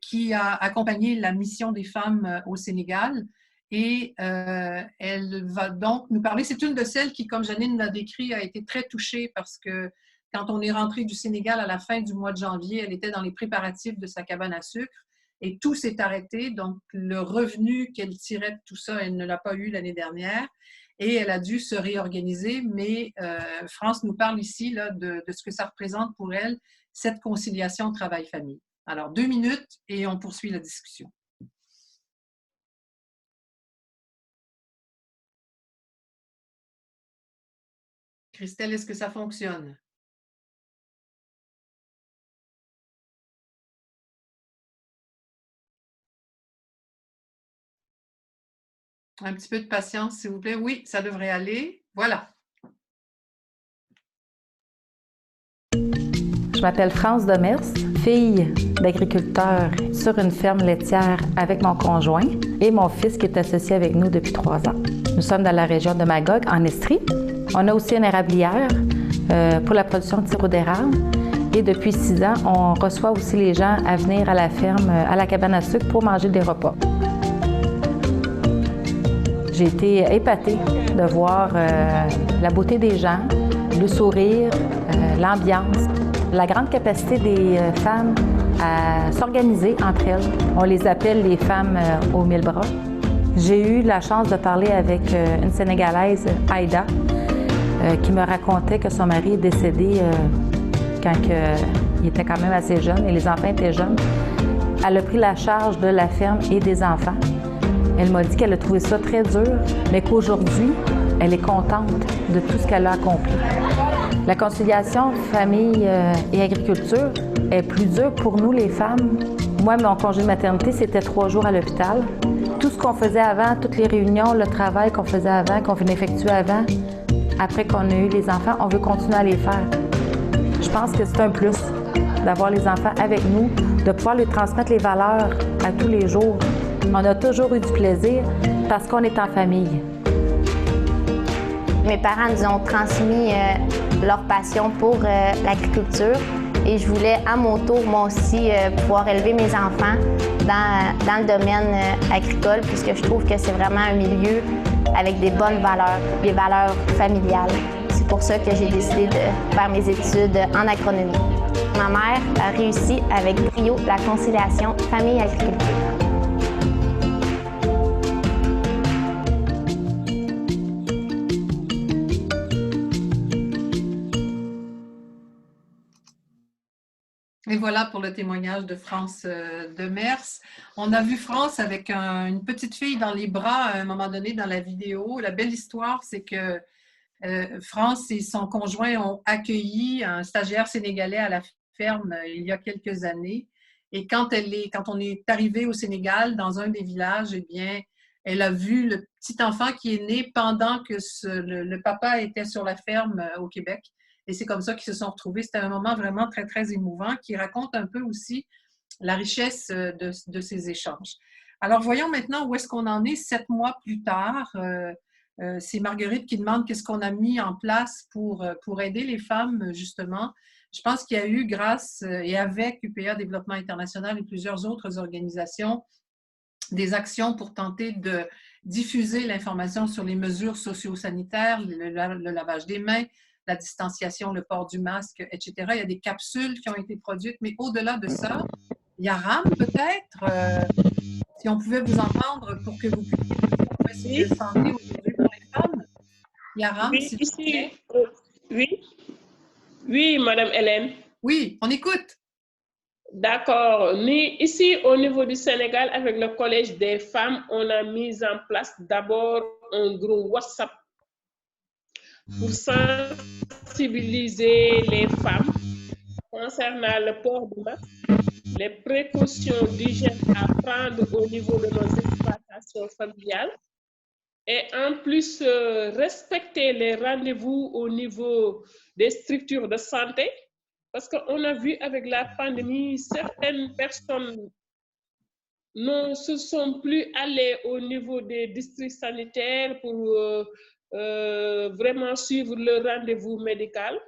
Speaker 1: qui a accompagné la mission des femmes au Sénégal. Et elle va donc nous parler. C'est une de celles qui, comme Janine l'a décrit, a été très touchée parce que quand on est rentré du Sénégal à la fin du mois de janvier, elle était dans les préparatifs de sa cabane à sucre. et tout s'est arrêté. Donc, le revenu qu'elle tirait de tout ça, elle ne l'a pas eu l'année dernière et elle a dû se réorganiser. Mais France nous parle ici là, de ce que ça représente pour elle, cette conciliation travail-famille. Alors, 2 minutes et on poursuit la discussion. Christelle, est-ce que ça fonctionne? Un petit peu de patience, s'il vous plaît. Oui, ça devrait aller. Voilà.
Speaker 8: Je m'appelle France Demers, fille d'agriculteur sur une ferme laitière avec mon conjoint et mon fils qui est associé avec nous depuis 3 ans. Nous sommes dans la région de Magog, en Estrie. On a aussi une érablière pour la production de sirop d'érable. Et depuis 6 ans, on reçoit aussi les gens à venir à la ferme, à la cabane à sucre pour manger des repas. J'ai été épatée de voir la beauté des gens, le sourire, l'ambiance, la grande capacité des femmes à s'organiser entre elles. On les appelle les femmes aux 1000 bras. J'ai eu la chance de parler avec une Sénégalaise, Aïda, qui me racontait que son mari est décédé quand il était quand même assez jeune et les enfants étaient jeunes. Elle a pris la charge de la ferme et des enfants. Elle m'a dit qu'elle a trouvé ça très dur, mais qu'aujourd'hui, elle est contente de tout ce qu'elle a accompli. La conciliation famille et agriculture est plus dure pour nous, les femmes. Moi, mon congé de maternité, c'était 3 jours à l'hôpital. Tout ce qu'on faisait avant, toutes les réunions, le travail qu'on faisait avant, qu'on venait effectuer avant, après qu'on a eu les enfants, on veut continuer à les faire. Je pense que c'est un plus d'avoir les enfants avec nous, de pouvoir leur transmettre les valeurs à tous les jours. On a toujours eu du plaisir parce qu'on est en famille.
Speaker 9: Mes parents nous ont transmis leur passion pour l'agriculture et je voulais à mon tour, moi aussi, pouvoir élever mes enfants dans le domaine agricole puisque je trouve que c'est vraiment un milieu avec des bonnes valeurs, des valeurs familiales. C'est pour ça que j'ai décidé de faire mes études en agronomie. Ma mère a réussi avec brio la conciliation famille-agriculture.
Speaker 1: Et voilà pour le témoignage de France Demers. On a vu France avec une petite fille dans les bras à un moment donné dans la vidéo. La belle histoire, c'est que France et son conjoint ont accueilli un stagiaire sénégalais à la ferme il y a quelques années. Et quand on est arrivé au Sénégal, dans un des villages, eh bien, elle a vu le petit enfant qui est né pendant que le papa était sur la ferme au Québec. Et c'est comme ça qu'ils se sont retrouvés. C'était un moment vraiment très, très émouvant qui raconte un peu aussi la richesse de ces échanges. Alors, voyons maintenant où est-ce qu'on en est 7 mois plus tard. C'est Marguerite qui demande qu'est-ce qu'on a mis en place pour aider les femmes, justement. Je pense qu'il y a eu, grâce et avec UPA Développement International et plusieurs autres organisations, des actions pour tenter de diffuser l'information sur les mesures socio-sanitaires, le lavage des mains, la distanciation, le port du masque, etc. Il y a des capsules qui ont été produites, mais au-delà de ça, il y a RAM peut-être, si on pouvait vous entendre pour que vous puissiez vous santé aujourd'hui pour les femmes. Il y a RAM,
Speaker 3: oui, ici, oui, Madame Hélène.
Speaker 1: Oui, on écoute.
Speaker 3: D'accord. Ici, au niveau du Sénégal, avec le Collège des femmes, on a mis en place d'abord un groupe WhatsApp pour sensibiliser les femmes concernant le port du masque, les précautions d'hygiène à prendre au niveau de nos exploitations familiales et en plus respecter les rendez-vous au niveau des structures de santé parce qu'on a vu avec la pandémie, certaines personnes ne se sont plus allées au niveau des districts sanitaires pour vraiment suivre le rendez-vous médical.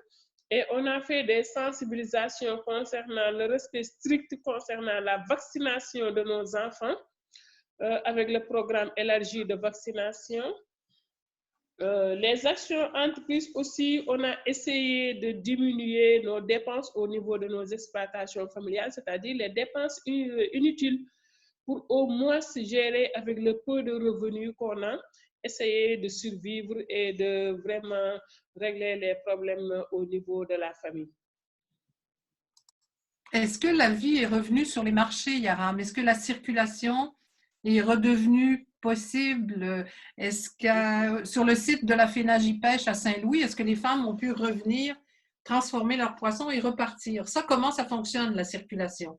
Speaker 3: Et on a fait des sensibilisations concernant le respect strict concernant la vaccination de nos enfants avec le programme élargi de vaccination. Les actions entreprises aussi, on a essayé de diminuer nos dépenses au niveau de nos exploitations familiales, c'est-à-dire les dépenses inutiles pour au moins se gérer avec le peu de revenus qu'on a, essayer de survivre et de vraiment régler les problèmes au niveau de la famille.
Speaker 1: Est-ce que la vie est revenue sur les marchés, Yaram? Est-ce que la circulation est redevenue possible? Est-ce que sur le site de la FENAGIPêche à Saint-Louis, est-ce que les femmes ont pu revenir, transformer leurs poissons et repartir? Ça, comment ça fonctionne, la circulation?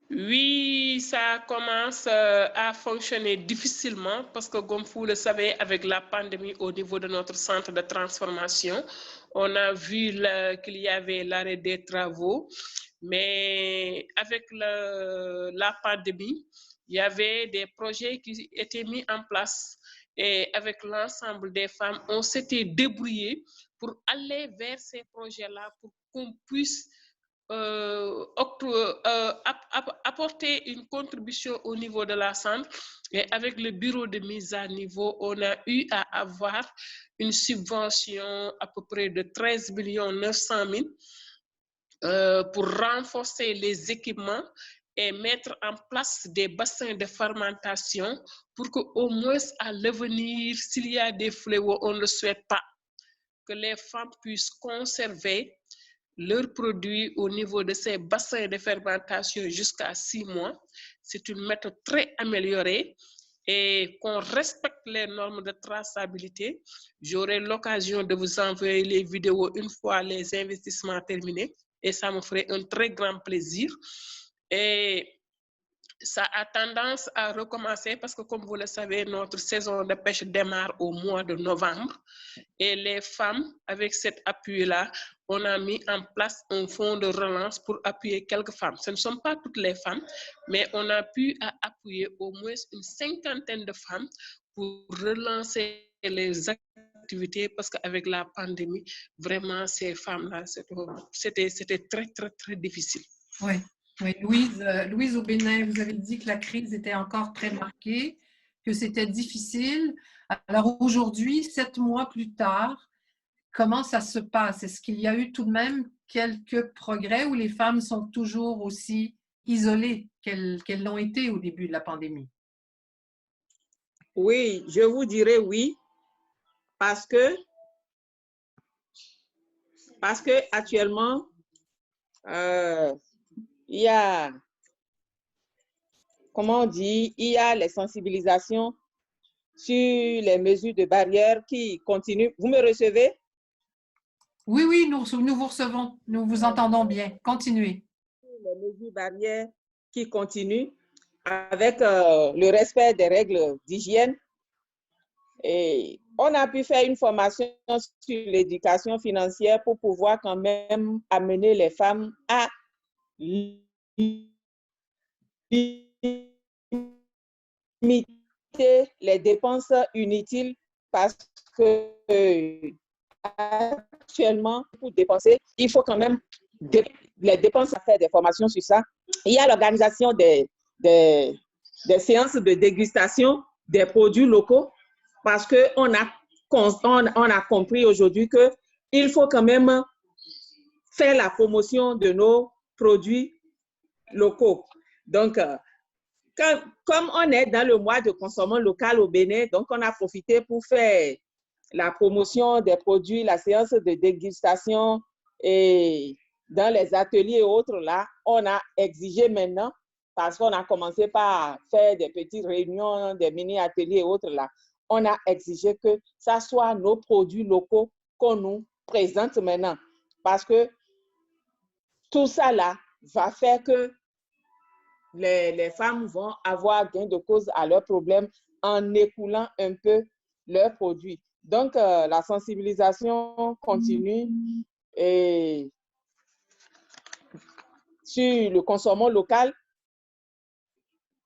Speaker 3: Oui, ça commence à fonctionner difficilement parce que, comme vous le savez, avec la pandémie au niveau de notre centre de transformation, on a vu qu'il y avait l'arrêt des travaux. Mais avec la pandémie, il y avait des projets qui étaient mis en place. Et avec l'ensemble des femmes, on s'était débrouillé pour aller vers ces projets-là pour qu'on puisse apporter une contribution au niveau de la centre. Et avec le bureau de mise à niveau, on a eu à avoir une subvention à peu près de 13 900 000 pour renforcer les équipements et mettre en place des bassins de fermentation pour qu'au moins à l'avenir, s'il y a des fléaux, on ne le souhaite pas, que les femmes puissent conserver leurs produits au niveau de ces bassins de fermentation jusqu'à 6 mois. C'est une méthode très améliorée et qu'on respecte les normes de traçabilité. J'aurai l'occasion de vous envoyer les vidéos une fois les investissements terminés et ça me ferait un très grand plaisir. Et ça a tendance à recommencer parce que, comme vous le savez, notre saison de pêche démarre au mois de novembre. Et les femmes, avec cet appui-là, on a mis en place un fonds de relance pour appuyer quelques femmes. Ce ne sont pas toutes les femmes, mais on a pu appuyer au moins une 50aine de femmes pour relancer les activités parce qu'avec la pandémie, vraiment, ces femmes-là, c'était très, très, très difficile.
Speaker 1: Oui. Oui, Louise au Bénin, vous avez dit que la crise était encore très marquée, que c'était difficile. Alors aujourd'hui, 7 mois plus tard, comment ça se passe? Est-ce qu'il y a eu tout de même quelques progrès ou les femmes sont toujours aussi isolées qu'elles l'ont été au début de la pandémie?
Speaker 5: Oui, je vous dirais oui, parce que actuellement, il y a, comment on dit, il y a les sensibilisations sur les mesures de barrière qui continuent. Vous me recevez?
Speaker 1: Oui, oui, nous vous recevons. Nous vous entendons bien. Continuez.
Speaker 5: Les mesures barrières qui continuent avec le respect des règles d'hygiène. Et on a pu faire une formation sur l'éducation financière pour pouvoir quand même amener les femmes à limiter les dépenses inutiles parce que actuellement, pour dépenser, il faut quand même les dépenses à faire des formations sur ça. Il y a l'organisation des séances de dégustation des produits locaux parce qu'on a compris aujourd'hui qu'il faut quand même faire la promotion de nos produits locaux. Donc, comme on est dans le mois de consommation local au Bénin, donc on a profité pour faire la promotion des produits, la séance de dégustation et dans les ateliers et autres là, on a exigé maintenant, parce qu'on a commencé par faire des petites réunions, des mini-ateliers et autres là, on a exigé que ça soit nos produits locaux qu'on nous présente maintenant. Parce que tout ça là va faire que les femmes vont avoir gain de cause à leurs problèmes en écoulant un peu leurs produits. Donc, la sensibilisation continue et sur le consommation local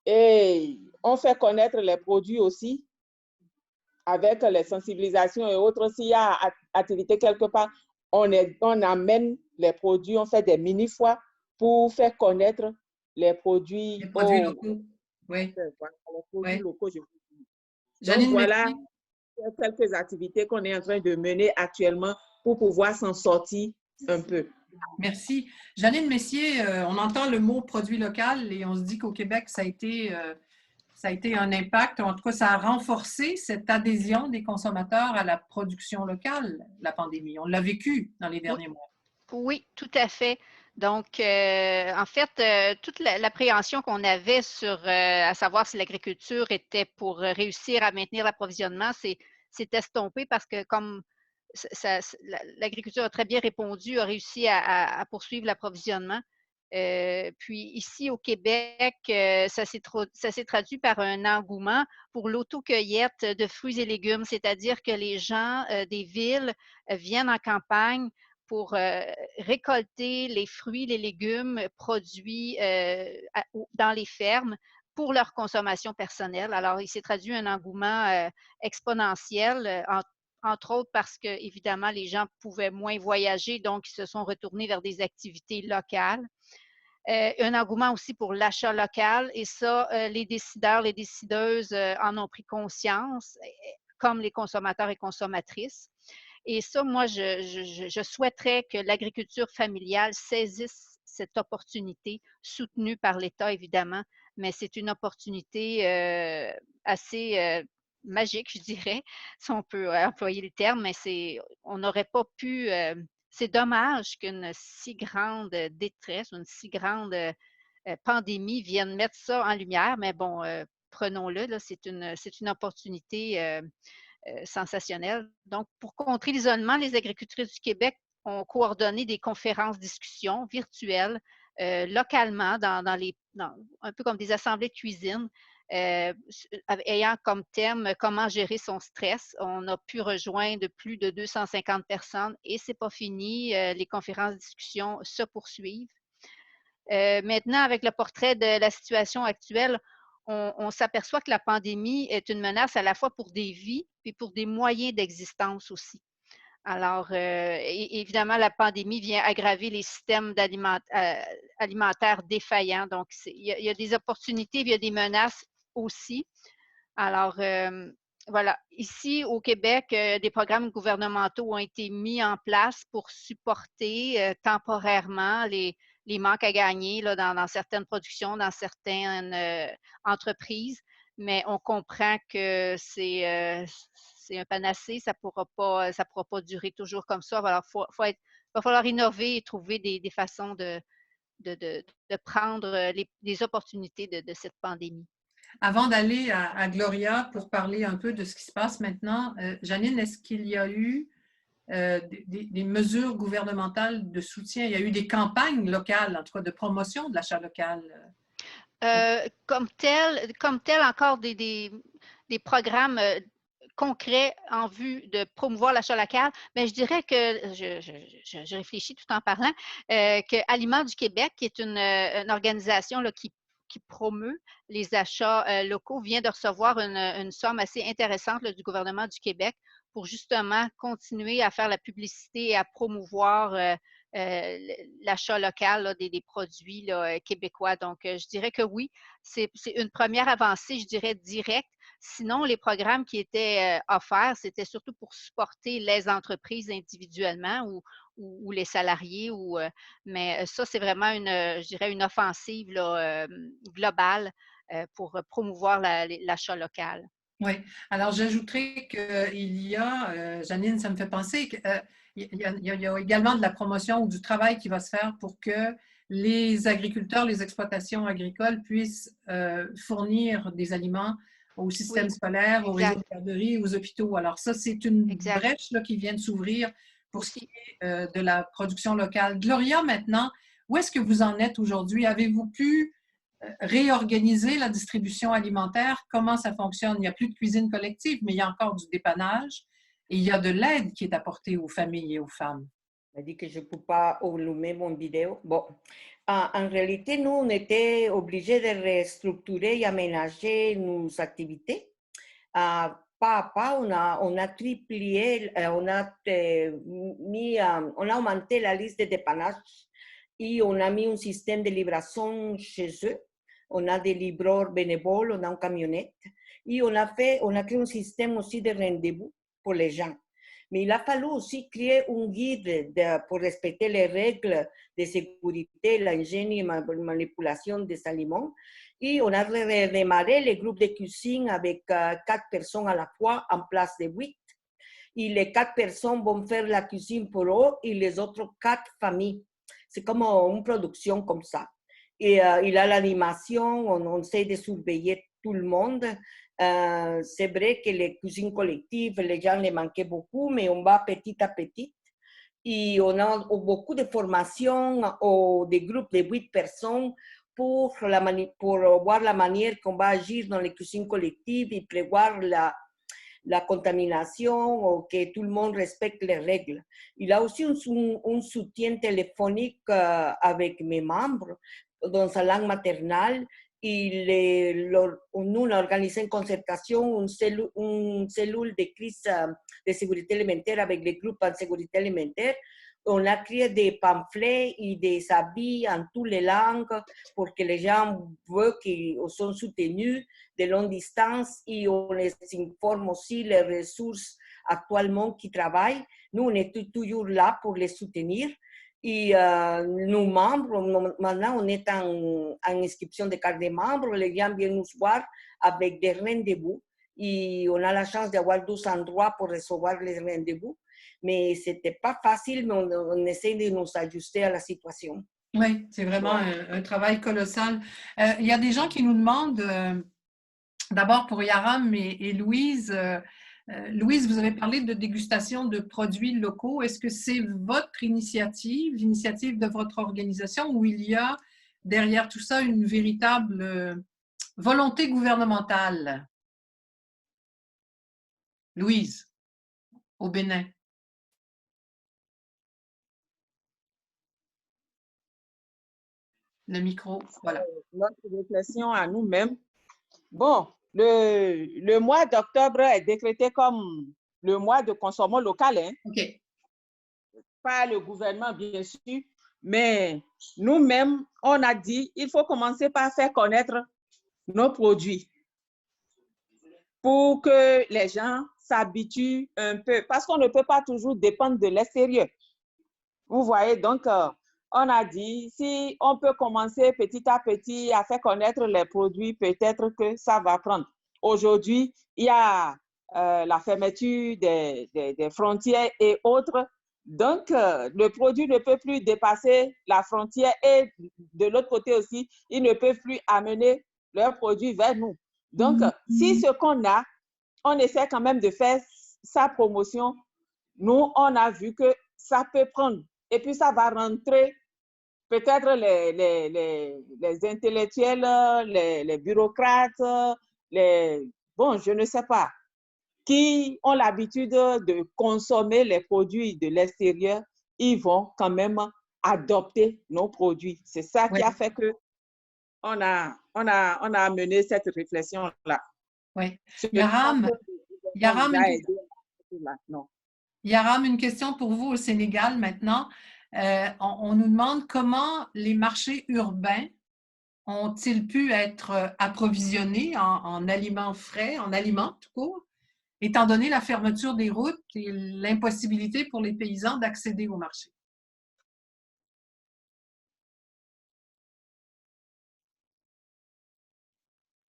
Speaker 5: et on fait connaître les produits aussi avec les sensibilisations et autres. S'il y a activité quelque part, on amène les produits, on fait des mini-foires pour faire connaître les produits
Speaker 1: locaux. Oui.
Speaker 5: Voilà, les produits
Speaker 1: Oui.
Speaker 5: locaux, je vous dis. Donc,
Speaker 1: Janine
Speaker 5: voilà
Speaker 1: Messier.
Speaker 5: quelques activités qu'on est en train de mener actuellement pour pouvoir s'en sortir un peu.
Speaker 1: Merci. Janine Messier, on entend le mot produit local et on se dit qu'au Québec, ça a été un impact. En tout cas, ça a renforcé cette adhésion des consommateurs à la production locale, la pandémie. On l'a vécu dans les derniers mois.
Speaker 4: Oui, tout à fait. Donc, en fait, toute l'appréhension qu'on avait sur à savoir si l'agriculture était pour réussir à maintenir l'approvisionnement, s'est estompé parce que comme l'agriculture a très bien répondu, a réussi à poursuivre l'approvisionnement. Puis ici au Québec, ça s'est traduit par un engouement pour l'autocueillette de fruits et légumes, c'est-à-dire que les gens des villes viennent en campagne pour récolter les fruits, les légumes produits dans les fermes pour leur consommation personnelle. Alors, il s'est traduit un engouement exponentiel, entre autres parce que, évidemment, les gens pouvaient moins voyager, donc ils se sont retournés vers des activités locales. Un engouement aussi pour l'achat local et ça, les décideurs, les décideuses en ont pris conscience, comme les consommateurs et consommatrices. Et ça, moi, je souhaiterais que l'agriculture familiale saisisse cette opportunité, soutenue par l'État, évidemment, mais c'est une opportunité assez magique, je dirais, si on peut employer le terme, mais on n'aurait pas pu... c'est dommage qu'une si grande détresse, une si grande pandémie vienne mettre ça en lumière, mais bon, prenons-le, là, c'est une opportunité sensationnelle. Donc, pour contrer l'isolement, les agricultrices du Québec ont coordonné des conférences-discussions virtuelles localement, un peu comme des assemblées de cuisine, ayant comme thème comment gérer son stress. On a pu rejoindre plus de 250 personnes et c'est pas fini. Les conférences-discussions se poursuivent. Maintenant, avec le portrait de la situation actuelle, on s'aperçoit que la pandémie est une menace à la fois pour des vies et pour des moyens d'existence aussi. Alors, évidemment, la pandémie vient aggraver les systèmes alimentaires défaillants. Donc, il y a des opportunités, il y a des menaces aussi. Alors, voilà. Ici, au Québec, des programmes gouvernementaux ont été mis en place pour supporter temporairement les manques à gagner là, dans certaines productions, dans certaines entreprises. Mais on comprend que c'est un panacée, ça pourra pas durer toujours comme ça. Alors, va falloir innover et trouver des façons de prendre les opportunités de cette pandémie.
Speaker 1: Avant d'aller à Gloria pour parler un peu de ce qui se passe maintenant, Janine, est-ce qu'il y a eu des mesures gouvernementales de soutien? Il y a eu des campagnes locales, en tout cas de promotion de l'achat local?
Speaker 4: Comme tel, encore des programmes concrets en vue de promouvoir l'achat local, mais je dirais que, je réfléchis tout en parlant, que Aliments du Québec, qui est une organisation là, qui promeut les achats locaux, vient de recevoir une somme assez intéressante là, du gouvernement du Québec pour justement continuer à faire la publicité et à promouvoir l'achat local là, des produits là, québécois. Donc, je dirais que oui, c'est une première avancée, je dirais, directe. Sinon, les programmes qui étaient offerts, c'était surtout pour supporter les entreprises individuellement ou les salariés. Mais ça, c'est vraiment je dirais, une offensive là, globale pour promouvoir l'achat local.
Speaker 1: Oui. Alors, j'ajouterais qu'il y a, Janine, ça me fait penser qu'il y a également de la promotion ou du travail qui va se faire pour que les agriculteurs, les exploitations agricoles puissent fournir des aliments au système scolaire, au réseau de garderies, aux hôpitaux. Alors ça, c'est une brèche là, qui vient de s'ouvrir pour ce qui est de la production locale. Gloria, maintenant, où est-ce que vous en êtes aujourd'hui? Avez-vous pu réorganiser la distribution alimentaire? Comment ça fonctionne? Il n'y a plus de cuisine collective, mais il y a encore du dépannage et il y a de l'aide qui est apportée aux familles et aux femmes.
Speaker 6: Elle dit que je ne peux pas allumer mon vidéo. Bon, en réalité, nous, on était obligés de restructurer et aménager nos activités. Pas à pas, on a triplé, on a augmenté la liste de dépannage et on a mis un système de livraison chez eux. on a des livreurs bénévoles, on a une camionnette. Et on a créé un système aussi de rendez-vous pour les gens. Mais il a fallu aussi créer un guide pour respecter les règles de sécurité, l'hygiène et la manipulation des aliments. Et on a redémarré les groupes de cuisine avec 4 personnes à la fois en place de 8. Et les 4 personnes vont faire la cuisine pour eux et les autres 4 familles. C'est comme une production comme ça. Et il a l'animation, on essaie de surveiller tout le monde. C'est vrai que les cuisines collectives, les gens les manquaient beaucoup, mais on va petit à petit. Et on a beaucoup de formations ou des groupes de 8 personnes pour voir la manière qu'on va agir dans les cuisines collectives et prévoir la contamination ou que tout le monde respecte les règles. Il a aussi un soutien téléphonique avec mes membres dans sa langue maternelle. Nous on a organisé une concertation, une cellule de crise de sécurité alimentaire avec les groupes en sécurité alimentaire. On a créé des pamphlets et des habits en toutes les langues pour que les gens voient qu'ils sont soutenus de longue distance et on les informe aussi les ressources actuellement qui travaillent. Nous, on est toujours là pour les soutenir. Et nos membres, maintenant, on est en inscription de carte de membres. Les gens viennent nous voir avec des rendez-vous. Et on a la chance d'avoir 12 endroits pour recevoir les rendez-vous. Mais ce n'était pas facile, mais on essaie de nous ajuster à la situation.
Speaker 1: Oui, c'est vraiment un travail colossal. Il y a des gens qui nous demandent, d'abord pour Yaram et Louise, Louise, vous avez parlé de dégustation de produits locaux. Est-ce que c'est votre initiative, l'initiative de votre organisation, ou il y a derrière tout ça une véritable volonté gouvernementale? Louise, au Bénin. Le micro, voilà.
Speaker 5: Notre réflexion à nous-mêmes. Bon, le mois d'octobre est décrété comme le mois de consommation local. Hein?
Speaker 1: OK.
Speaker 5: Pas le gouvernement, bien sûr, mais nous-mêmes, on a dit il faut commencer par faire connaître nos produits pour que les gens s'habituent un peu, parce qu'on ne peut pas toujours dépendre de l'extérieur. Vous voyez, donc, on a dit, si on peut commencer petit à petit à faire connaître les produits, peut-être que ça va prendre. Aujourd'hui, il y a la fermeture des frontières et autres. Donc, le produit ne peut plus dépasser la frontière et de l'autre côté aussi, ils ne peuvent plus amener leurs produits vers nous. Donc, si ce qu'on a, on essaie quand même de faire sa promotion, nous, on a vu que ça peut prendre. Et puis, ça va rentrer peut-être les intellectuels, les bureaucrates, bon, je ne sais pas, qui ont l'habitude de consommer les produits de l'extérieur, ils vont quand même adopter nos produits. C'est ça qui a fait que on a mené cette réflexion-là.
Speaker 1: Oui. Yaram, une question pour vous au Sénégal maintenant. On nous demande comment les marchés urbains ont-ils pu être approvisionnés en aliments frais, en aliments tout court, étant donné la fermeture des routes et l'impossibilité pour les paysans d'accéder au marché?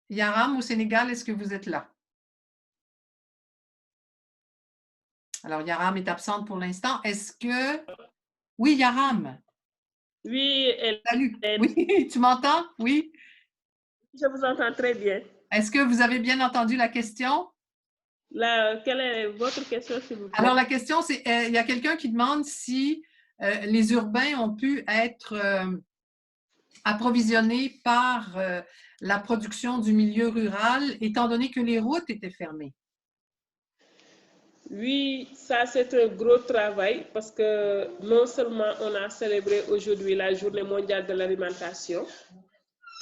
Speaker 1: Yaram, au Sénégal, est-ce que vous êtes là? Alors, Yaram est absente pour l'instant. Est-ce que... Oui, Yaram.
Speaker 3: Oui,
Speaker 1: salut. Oui, tu m'entends? Oui.
Speaker 3: Je vous entends très bien.
Speaker 1: Est-ce que vous avez bien entendu la question?
Speaker 3: Quelle est votre question, s'il vous plaît?
Speaker 1: Alors, la question, c'est, il y a quelqu'un qui demande si les urbains ont pu être approvisionnés par la production du milieu rural, étant donné que les routes étaient fermées.
Speaker 3: Oui, ça c'est un gros travail parce que non seulement on a célébré aujourd'hui la Journée mondiale de l'alimentation,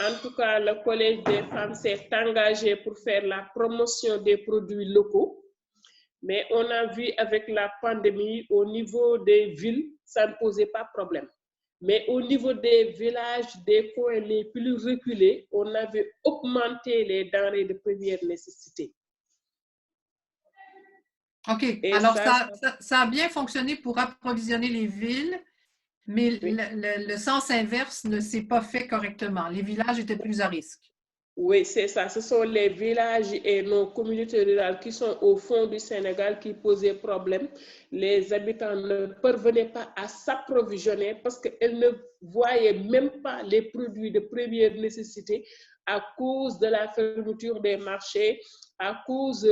Speaker 3: en tout cas le Collège des femmes s'est engagé pour faire la promotion des produits locaux, mais on a vu avec la pandémie au niveau des villes, ça ne posait pas problème. Mais au niveau des villages, des coins les plus reculés, on avait augmenté les denrées de première nécessité.
Speaker 1: OK.
Speaker 3: Et
Speaker 1: Alors, ça a bien fonctionné pour approvisionner les villes, mais
Speaker 3: oui.
Speaker 1: le sens inverse ne s'est pas fait correctement. Les villages étaient plus à risque.
Speaker 3: Oui, c'est ça. Ce sont les villages et nos communautés rurales qui sont au fond du Sénégal qui posaient problème. Les habitants ne parvenaient pas à s'approvisionner parce qu'ils ne voyaient même pas les produits de première nécessité à cause de la fermeture des marchés, à cause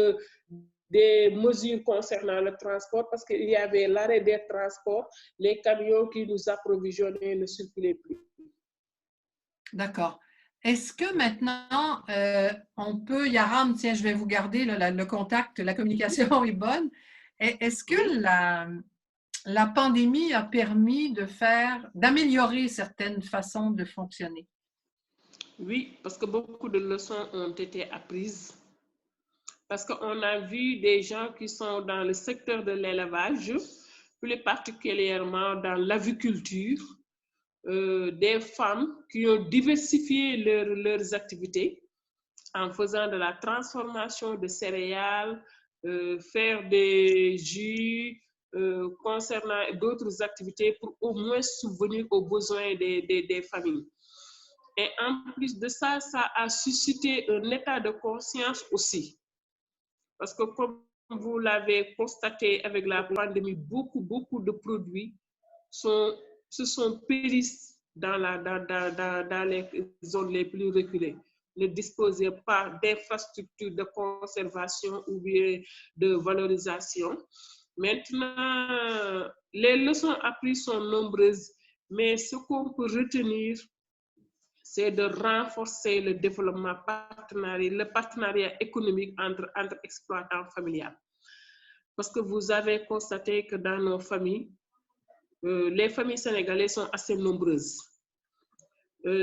Speaker 3: des mesures concernant le transport, parce qu'il y avait l'arrêt des transports, les camions qui nous approvisionnaient ne circulaient plus.
Speaker 1: D'accord. Est-ce que maintenant, on peut, Yaram, tiens, je vais vous garder le contact, la communication est bonne. Est-ce que la pandémie a permis d'améliorer certaines façons de fonctionner?
Speaker 3: Oui, parce que beaucoup de leçons ont été apprises. Parce qu'on a vu des gens qui sont dans le secteur de l'élevage, plus particulièrement dans l'aviculture, des femmes qui ont diversifié leurs activités en faisant de la transformation de céréales, faire des jus, concernant d'autres activités pour au moins subvenir aux besoins des familles. Et en plus de ça, ça a suscité un état de conscience aussi. Parce que comme vous l'avez constaté avec la pandémie, beaucoup de produits se sont péris dans les zones les plus reculées, ne disposaient pas d'infrastructures de conservation ou bien de valorisation. Maintenant, les leçons apprises sont nombreuses, mais ce qu'on peut retenir, c'est de renforcer le développement le partenariat économique entre exploitants familiaux. Parce que vous avez constaté que dans nos familles, les familles sénégalaises sont assez nombreuses.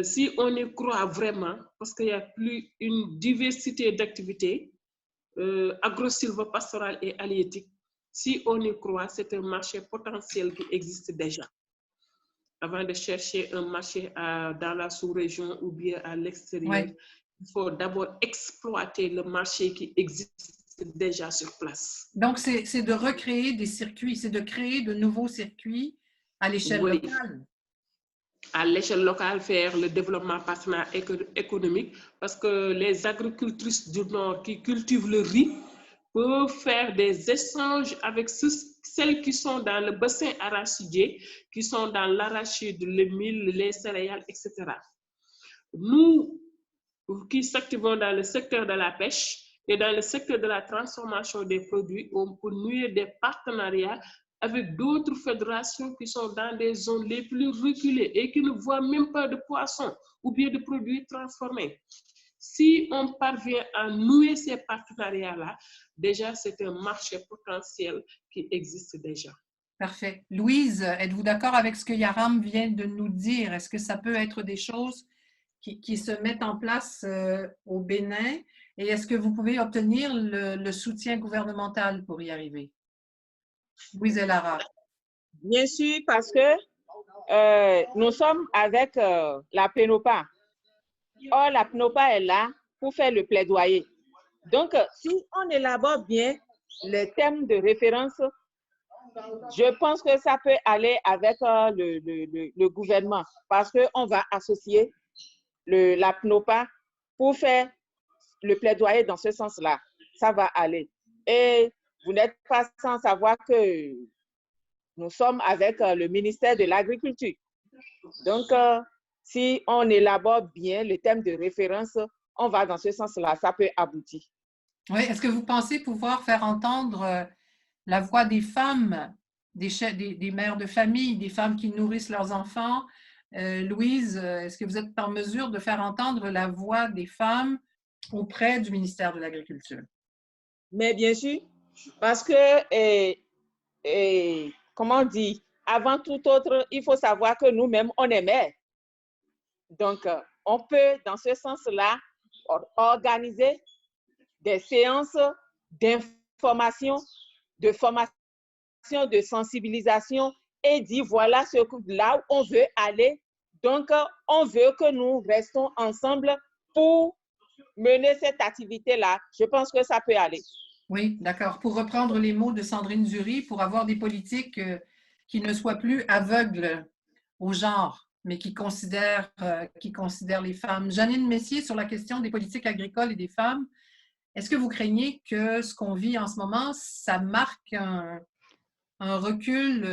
Speaker 3: Si on y croit vraiment, parce qu'il y a plus une diversité d'activités agro-sylvo-pastorales et halieutiques, si on y croit, c'est un marché potentiel qui existe déjà. Avant de chercher un marché dans la sous-région ou bien à l'extérieur, oui, il faut d'abord exploiter le marché qui existe déjà sur place.
Speaker 1: Donc, c'est de recréer des circuits, c'est de créer de nouveaux circuits à l'échelle locale.
Speaker 3: À l'échelle locale, faire le développement partenariat économique, parce que les agricultrices du Nord qui cultivent le riz peuvent faire des échanges avec celles qui sont dans le bassin arachidier, qui sont dans l'arachide, le mil, les céréales, etc. Nous, qui s'activons dans le secteur de la pêche et dans le secteur de la transformation des produits, on peut nouer des partenariats avec d'autres fédérations qui sont dans des zones les plus reculées et qui ne voient même pas de poissons ou bien de produits transformés. Si on parvient à nouer ces partenariats-là, déjà, c'est un marché potentiel qui existe déjà.
Speaker 1: Parfait. Louise, êtes-vous d'accord avec ce que Yaram vient de nous dire? Est-ce que ça peut être des choses qui se mettent en place au Bénin? Et est-ce que vous pouvez obtenir le soutien gouvernemental pour y arriver? Louise et Lara.
Speaker 5: Bien sûr, parce que nous sommes avec la PNOPA. Or, la PNOPA est là pour faire le plaidoyer. Donc, si on élabore bien les thèmes de référence, je pense que ça peut aller avec le gouvernement parce qu'on va associer la PNOPA pour faire le plaidoyer dans ce sens-là. Ça va aller. Et vous n'êtes pas sans savoir que nous sommes avec le ministère de l'Agriculture. Donc, si on élabore bien le thème de référence, on va dans ce sens-là, ça peut aboutir.
Speaker 1: Oui, est-ce que vous pensez pouvoir faire entendre la voix des femmes, des mères de famille, des femmes qui nourrissent leurs enfants? Louise, est-ce que vous êtes en mesure de faire entendre la voix des femmes auprès du ministère de l'Agriculture?
Speaker 5: Mais bien sûr, parce que, comment on dit, avant tout autre, il faut savoir que nous-mêmes, on est mères. Donc, on peut, dans ce sens-là, organiser des séances d'information, de formation, de sensibilisation et dit voilà là où on veut aller. Donc, on veut que nous restons ensemble pour mener cette activité-là. Je pense que ça peut aller.
Speaker 1: Oui, d'accord. Pour reprendre les mots de Sandrine Dury, pour avoir des politiques qui ne soient plus aveugles au genre, mais qui considèrent les femmes. Jeannine Messier, sur la question des politiques agricoles et des femmes, est-ce que vous craignez que ce qu'on vit en ce moment, ça marque un recul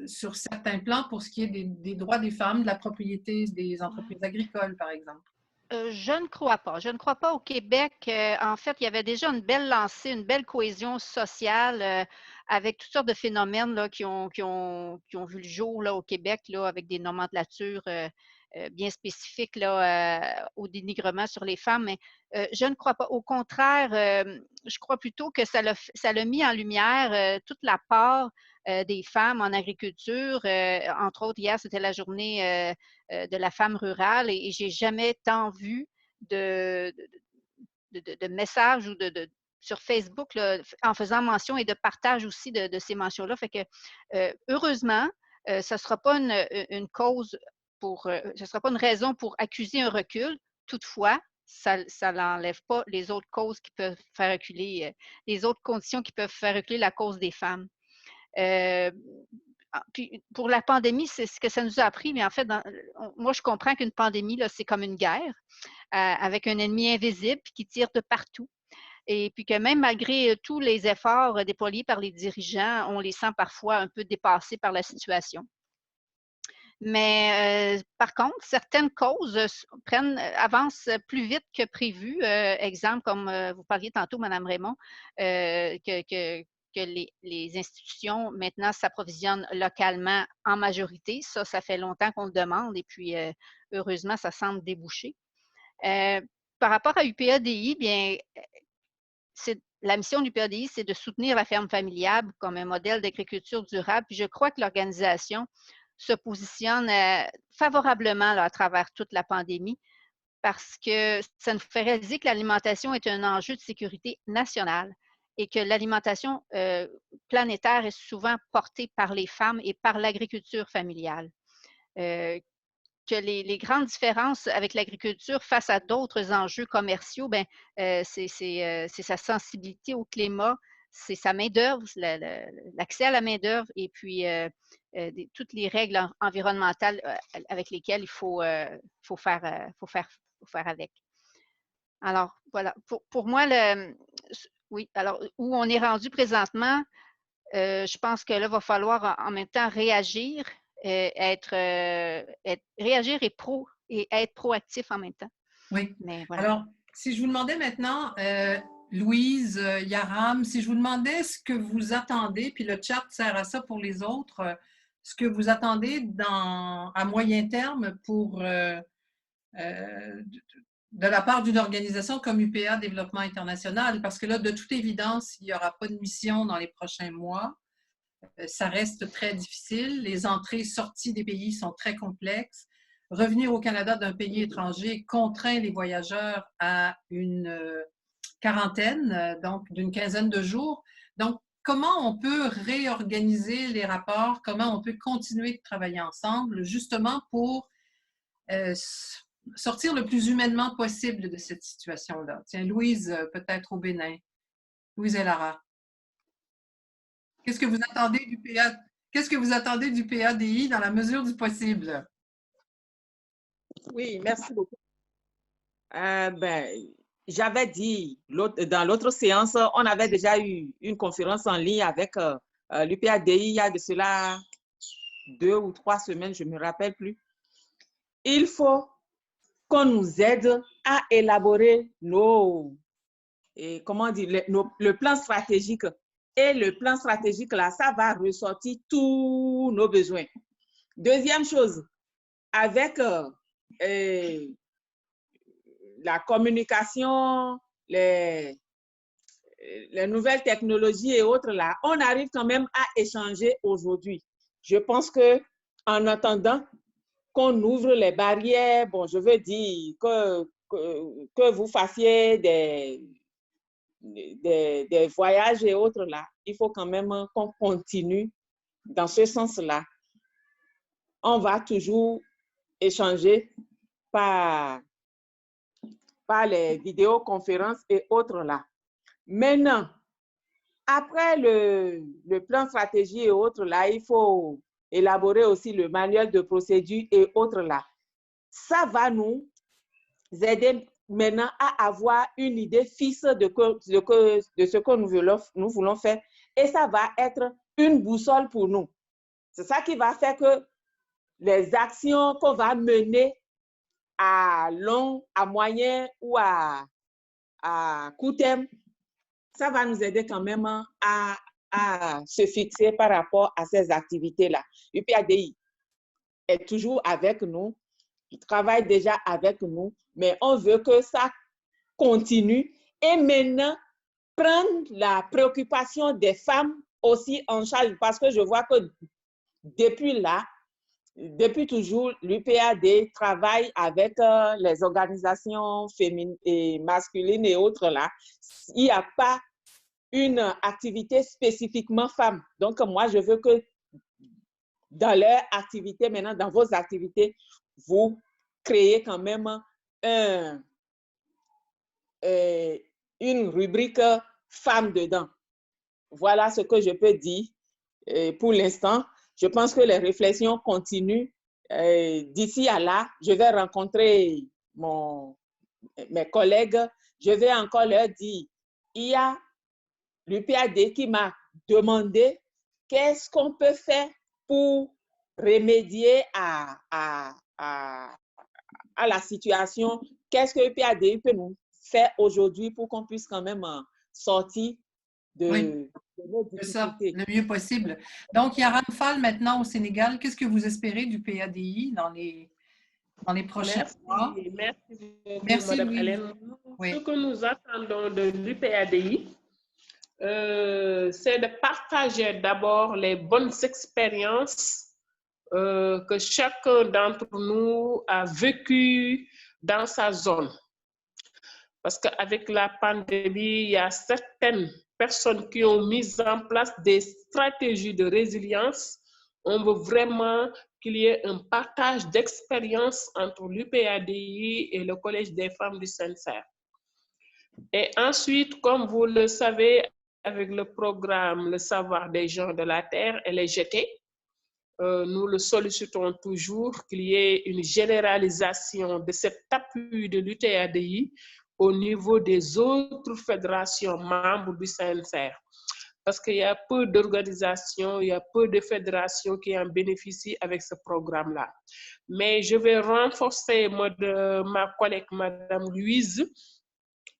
Speaker 1: sur certains plans pour ce qui est des droits des femmes, de la propriété des entreprises agricoles, par exemple?
Speaker 4: Je ne crois pas. Je ne crois pas au Québec. En fait, il y avait déjà une belle lancée, une belle cohésion sociale avec toutes sortes de phénomènes là, qui ont vu le jour là, au Québec là, avec des nomenclatures bien spécifiques là, au dénigrement sur les femmes. Mais je ne crois pas. Au contraire, je crois plutôt que ça l'a mis en lumière toute la part des femmes en agriculture. Entre autres, hier, c'était la journée de la femme rurale et j'ai jamais tant vu de messages ou sur Facebook là, en faisant mention et de partage aussi de ces mentions-là. Fait que heureusement, ça ne sera pas une cause ce ne sera pas une raison pour accuser un recul. Toutefois, ça n'enlève pas les autres causes qui peuvent faire reculer, les autres conditions qui peuvent faire reculer la cause des femmes. Puis pour la pandémie, c'est ce que ça nous a appris, mais en fait, moi, je comprends qu'une pandémie, c'est comme une guerre avec un ennemi invisible qui tire de partout. Et puis que même malgré tous les efforts déployés par les dirigeants, on les sent parfois un peu dépassés par la situation. Mais par contre, certaines causes avancent plus vite que prévu. Exemple, comme vous parliez tantôt, Mme Raymond, que les institutions maintenant s'approvisionnent localement en majorité. Ça fait longtemps qu'on le demande et puis heureusement, ça semble déboucher. Par rapport à UPADI, bien, la mission du UPADI, c'est de soutenir la ferme familiale comme un modèle d'agriculture durable. Puis je crois que l'organisation se positionne favorablement là, à travers toute la pandémie parce que ça nous fait réaliser que l'alimentation est un enjeu de sécurité nationale et que l'alimentation planétaire est souvent portée par les femmes et par l'agriculture familiale. Que les grandes différences avec l'agriculture face à d'autres enjeux commerciaux, ben, c'est sa sensibilité au climat, c'est sa main-d'œuvre, l'accès à la main-d'œuvre et puis toutes les règles environnementales avec lesquelles il faut faire avec. Alors, voilà. Pour moi, oui, alors, où on est rendu présentement, je pense que là, il va falloir en même temps réagir, réagir et être proactif en même temps.
Speaker 1: Oui.
Speaker 4: Mais voilà.
Speaker 1: Alors, si je vous demandais maintenant, Louise, Yaram, si je vous demandais ce que vous attendez, puis le chat sert à ça pour les autres, ce que vous attendez à moyen terme pour de la part d'une organisation comme UPA Développement International, parce que là, de toute évidence, il n'y aura pas de mission dans les prochains mois. Ça reste très difficile. Les entrées-sorties des pays sont très complexes. Revenir au Canada d'un pays étranger contraint les voyageurs à une quarantaine, donc d'une quinzaine de jours. Donc, comment on peut réorganiser les rapports? Comment on peut continuer de travailler ensemble, justement pour sortir le plus humainement possible de cette situation-là? Tiens, Louise, peut-être au Bénin. Louise et Lara. Qu'est-ce que vous attendez du PA? Qu'est-ce que vous attendez du PADI dans la mesure du possible?
Speaker 5: Oui, merci beaucoup. J'avais dit dans l'autre séance, on avait déjà eu une conférence en ligne avec l'UPADI il y a de cela 2 ou 3 semaines, je ne me rappelle plus. Il faut qu'on nous aide à élaborer le plan stratégique. Et le plan stratégique, là, ça va ressortir tous nos besoins. Deuxième chose, avec la communication, les nouvelles technologies et autres, là, on arrive quand même à échanger aujourd'hui. Je pense qu'en attendant qu'on ouvre les barrières, bon, je veux dire que vous fassiez des voyages et autres là, il faut quand même qu'on continue dans ce sens-là. on va toujours échanger par les vidéoconférences et autres là. Maintenant, après le plan stratégie et autres là, il faut élaborer aussi le manuel de procédure et autres là. Ça va nous aider maintenant à avoir une idée fixe de ce que nous voulons faire, et ça va être une boussole pour nous. C'est ça qui va faire que les actions qu'on va mener à long, à moyen ou à court terme, ça va nous aider quand même à se fixer par rapport à ces activités-là. UPADI est toujours avec nous, il travaille déjà avec nous, mais on veut que ça continue et maintenant prendre la préoccupation des femmes aussi en charge, parce que je vois que depuis toujours, l'UPAD travaille avec les organisations féminines et masculines et autres là. Il n'y a pas une activité spécifiquement femmes. Donc, moi, je veux que dans leur activité, maintenant, dans vos activités, vous créez quand même une rubrique femmes dedans. Voilà ce que je peux dire pour l'instant. Je pense que les réflexions continuent. D'ici à là, je vais rencontrer mes collègues. Je vais encore leur dire, il y a l'UPAD qui m'a demandé qu'est-ce qu'on peut faire pour remédier à la situation. Qu'est-ce que l'UPAD peut nous faire aujourd'hui pour qu'on puisse quand même sortir de nos difficultés.
Speaker 1: C'est ça, le mieux possible. Donc, il y a Ramphal maintenant au Sénégal. Qu'est-ce que vous espérez du PADI dans les prochains mois?
Speaker 3: Merci, Madame Hélène.
Speaker 1: Oui.
Speaker 3: Ce que nous attendons de l'UPADI, c'est de partager d'abord les bonnes expériences que chacun d'entre nous a vécues dans sa zone. Parce qu'avec la pandémie, il y a certaines personnes qui ont mis en place des stratégies de résilience. On veut vraiment qu'il y ait un partage d'expérience entre l'UPADI et le Collège des femmes du Saint-Cerf. Et ensuite, comme vous le savez, avec le programme Le Savoir des gens de la Terre et les GT, nous le sollicitons toujours qu'il y ait une généralisation de cet appui de l'UPADI au niveau des autres fédérations membres du CNCR. Parce qu'il y a peu d'organisations, il y a peu de fédérations qui en bénéficient avec ce programme-là. Mais je vais renforcer ma collègue, Madame Louise,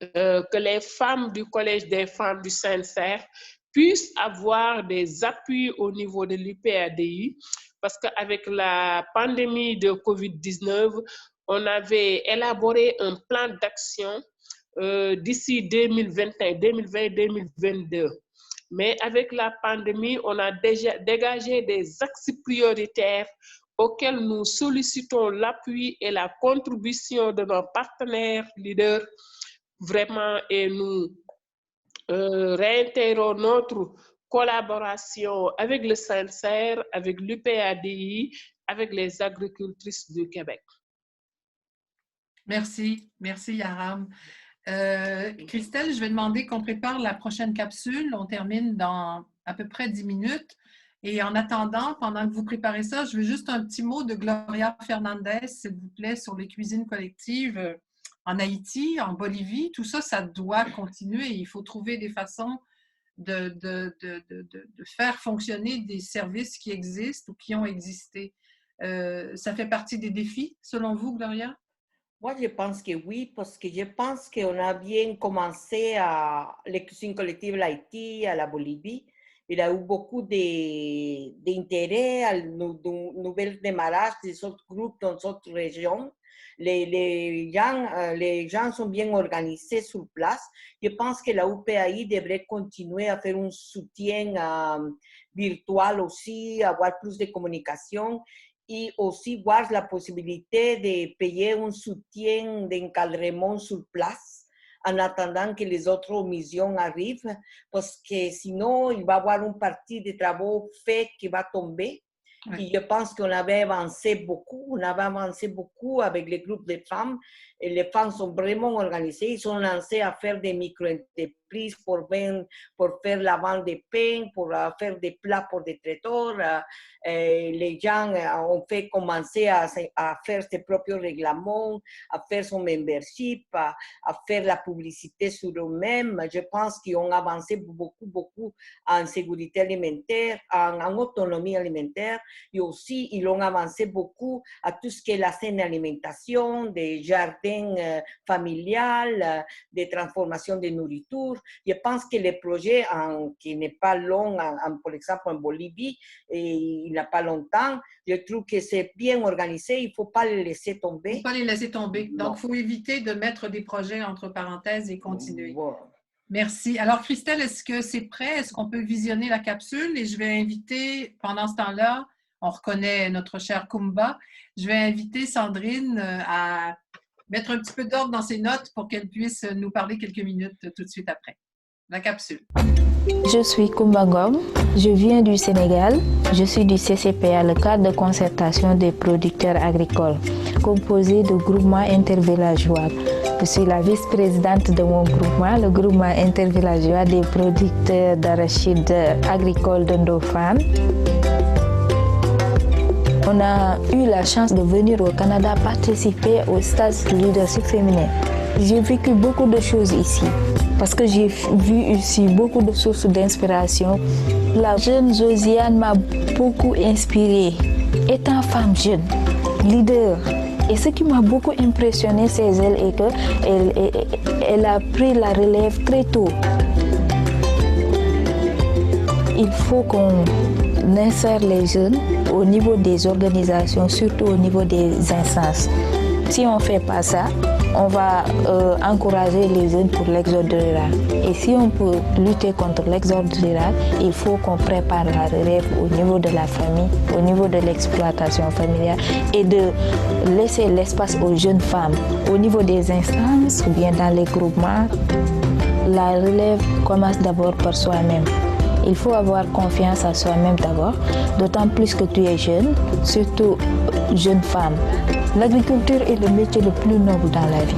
Speaker 3: que les femmes du Collège des femmes du Saint-Cerf puissent avoir des appuis au niveau de l'UPADI, parce qu'avec la pandémie de COVID-19, on avait élaboré un plan d'action d'ici 2020-2022. Mais avec la pandémie, on a déjà dégagé des axes prioritaires auxquels nous sollicitons l'appui et la contribution de nos partenaires leaders vraiment, et nous réintérons notre collaboration avec le CNCR, avec l'UPADI, avec les agricultrices du Québec.
Speaker 1: Merci, merci Yaram. Christelle, je vais demander qu'on prépare la prochaine capsule. On termine dans à peu près 10 minutes. Et en attendant, pendant que vous préparez ça, je veux juste un petit mot de Gloria Fernandez, s'il vous plaît, sur les cuisines collectives en Haïti, en Bolivie. Tout ça, ça doit continuer. Il faut trouver des façons de faire fonctionner des services qui existent ou qui ont existé. Ça fait partie des défis, selon vous, Gloria?
Speaker 6: Moi, je pense que oui, parce que je pense qu'on a bien commencé à les cuisines collectives à Haïti, à la Bolivie. Il y a eu beaucoup d'intérêt à nouvel démarrage des autres groupes dans d'autres régions. Les gens sont bien organisés sur place. Je pense que la UPAI devrait continuer à faire un soutien virtuel aussi, avoir plus de communication et aussi voir la possibilité de payer un soutien d'encadrement sur place en attendant que les autres missions arrivent, parce que sinon, il va y avoir une partie des travaux faits qui va tomber. Oui. Je pense qu'on avait avancé beaucoup. On avait avancé beaucoup avec les groupes de femmes. Et les femmes sont vraiment organisées. Ils sont lancés à faire des micro-entreprises pour faire la vente de pain, pour faire des plats pour des traiteurs. Les gens ont fait commencer à faire ses propres règlements, à faire son membership, à faire la publicité sur eux-mêmes. Je pense qu'ils ont avancé beaucoup, beaucoup en sécurité alimentaire, en autonomie alimentaire. Et aussi, ils ont avancé beaucoup à tout ce qui est la saine alimentation, des jardins familiales, des transformations de nourriture. Je pense que les projets qui n'est pas long, par exemple en Bolivie, et il n'y a pas longtemps, je trouve que c'est bien organisé, il ne faut pas les laisser tomber.
Speaker 1: Il ne faut pas les laisser tomber. Donc, il faut éviter de mettre des projets entre parenthèses et continuer.
Speaker 6: Wow.
Speaker 1: Merci. Alors, Christelle, est-ce que c'est prêt? Est-ce qu'on peut visionner la capsule? Et je vais inviter, pendant ce temps-là, on reconnaît notre chère Kumba, je vais inviter Sandrine à mettre un petit peu d'ordre dans ses notes pour qu'elle puisse nous parler quelques minutes tout de suite après. La capsule.
Speaker 10: Je suis Kumba Ngom, je viens du Sénégal. Je suis du CCPA, le cadre de concertation des producteurs agricoles, composé de groupements intervillageois. Je suis la vice-présidente de mon groupement, le groupement intervillageois des producteurs d'arachides agricoles de Ndofane. On a eu la chance de venir au Canada participer au stage de leadership féminin. J'ai vécu beaucoup de choses ici parce que j'ai vu ici beaucoup de sources d'inspiration. La jeune Josiane m'a beaucoup inspirée. Étant femme jeune, leader, et ce qui m'a beaucoup impressionné chez elle est qu'elle a pris la relève très tôt. Il faut qu'on insère les jeunes au niveau des organisations, surtout au niveau des instances. Si on ne fait pas ça, on va encourager les jeunes pour l'exode rural. Et si on peut lutter contre l'exode rural, il faut qu'on prépare la relève au niveau de la famille, au niveau de l'exploitation familiale et de laisser l'espace aux jeunes femmes. Au niveau des instances ou bien dans les groupements, la relève commence d'abord par soi-même. Il faut avoir confiance en soi-même d'abord, d'autant plus que tu es jeune, surtout jeune femme. L'agriculture est le métier le plus noble dans la vie.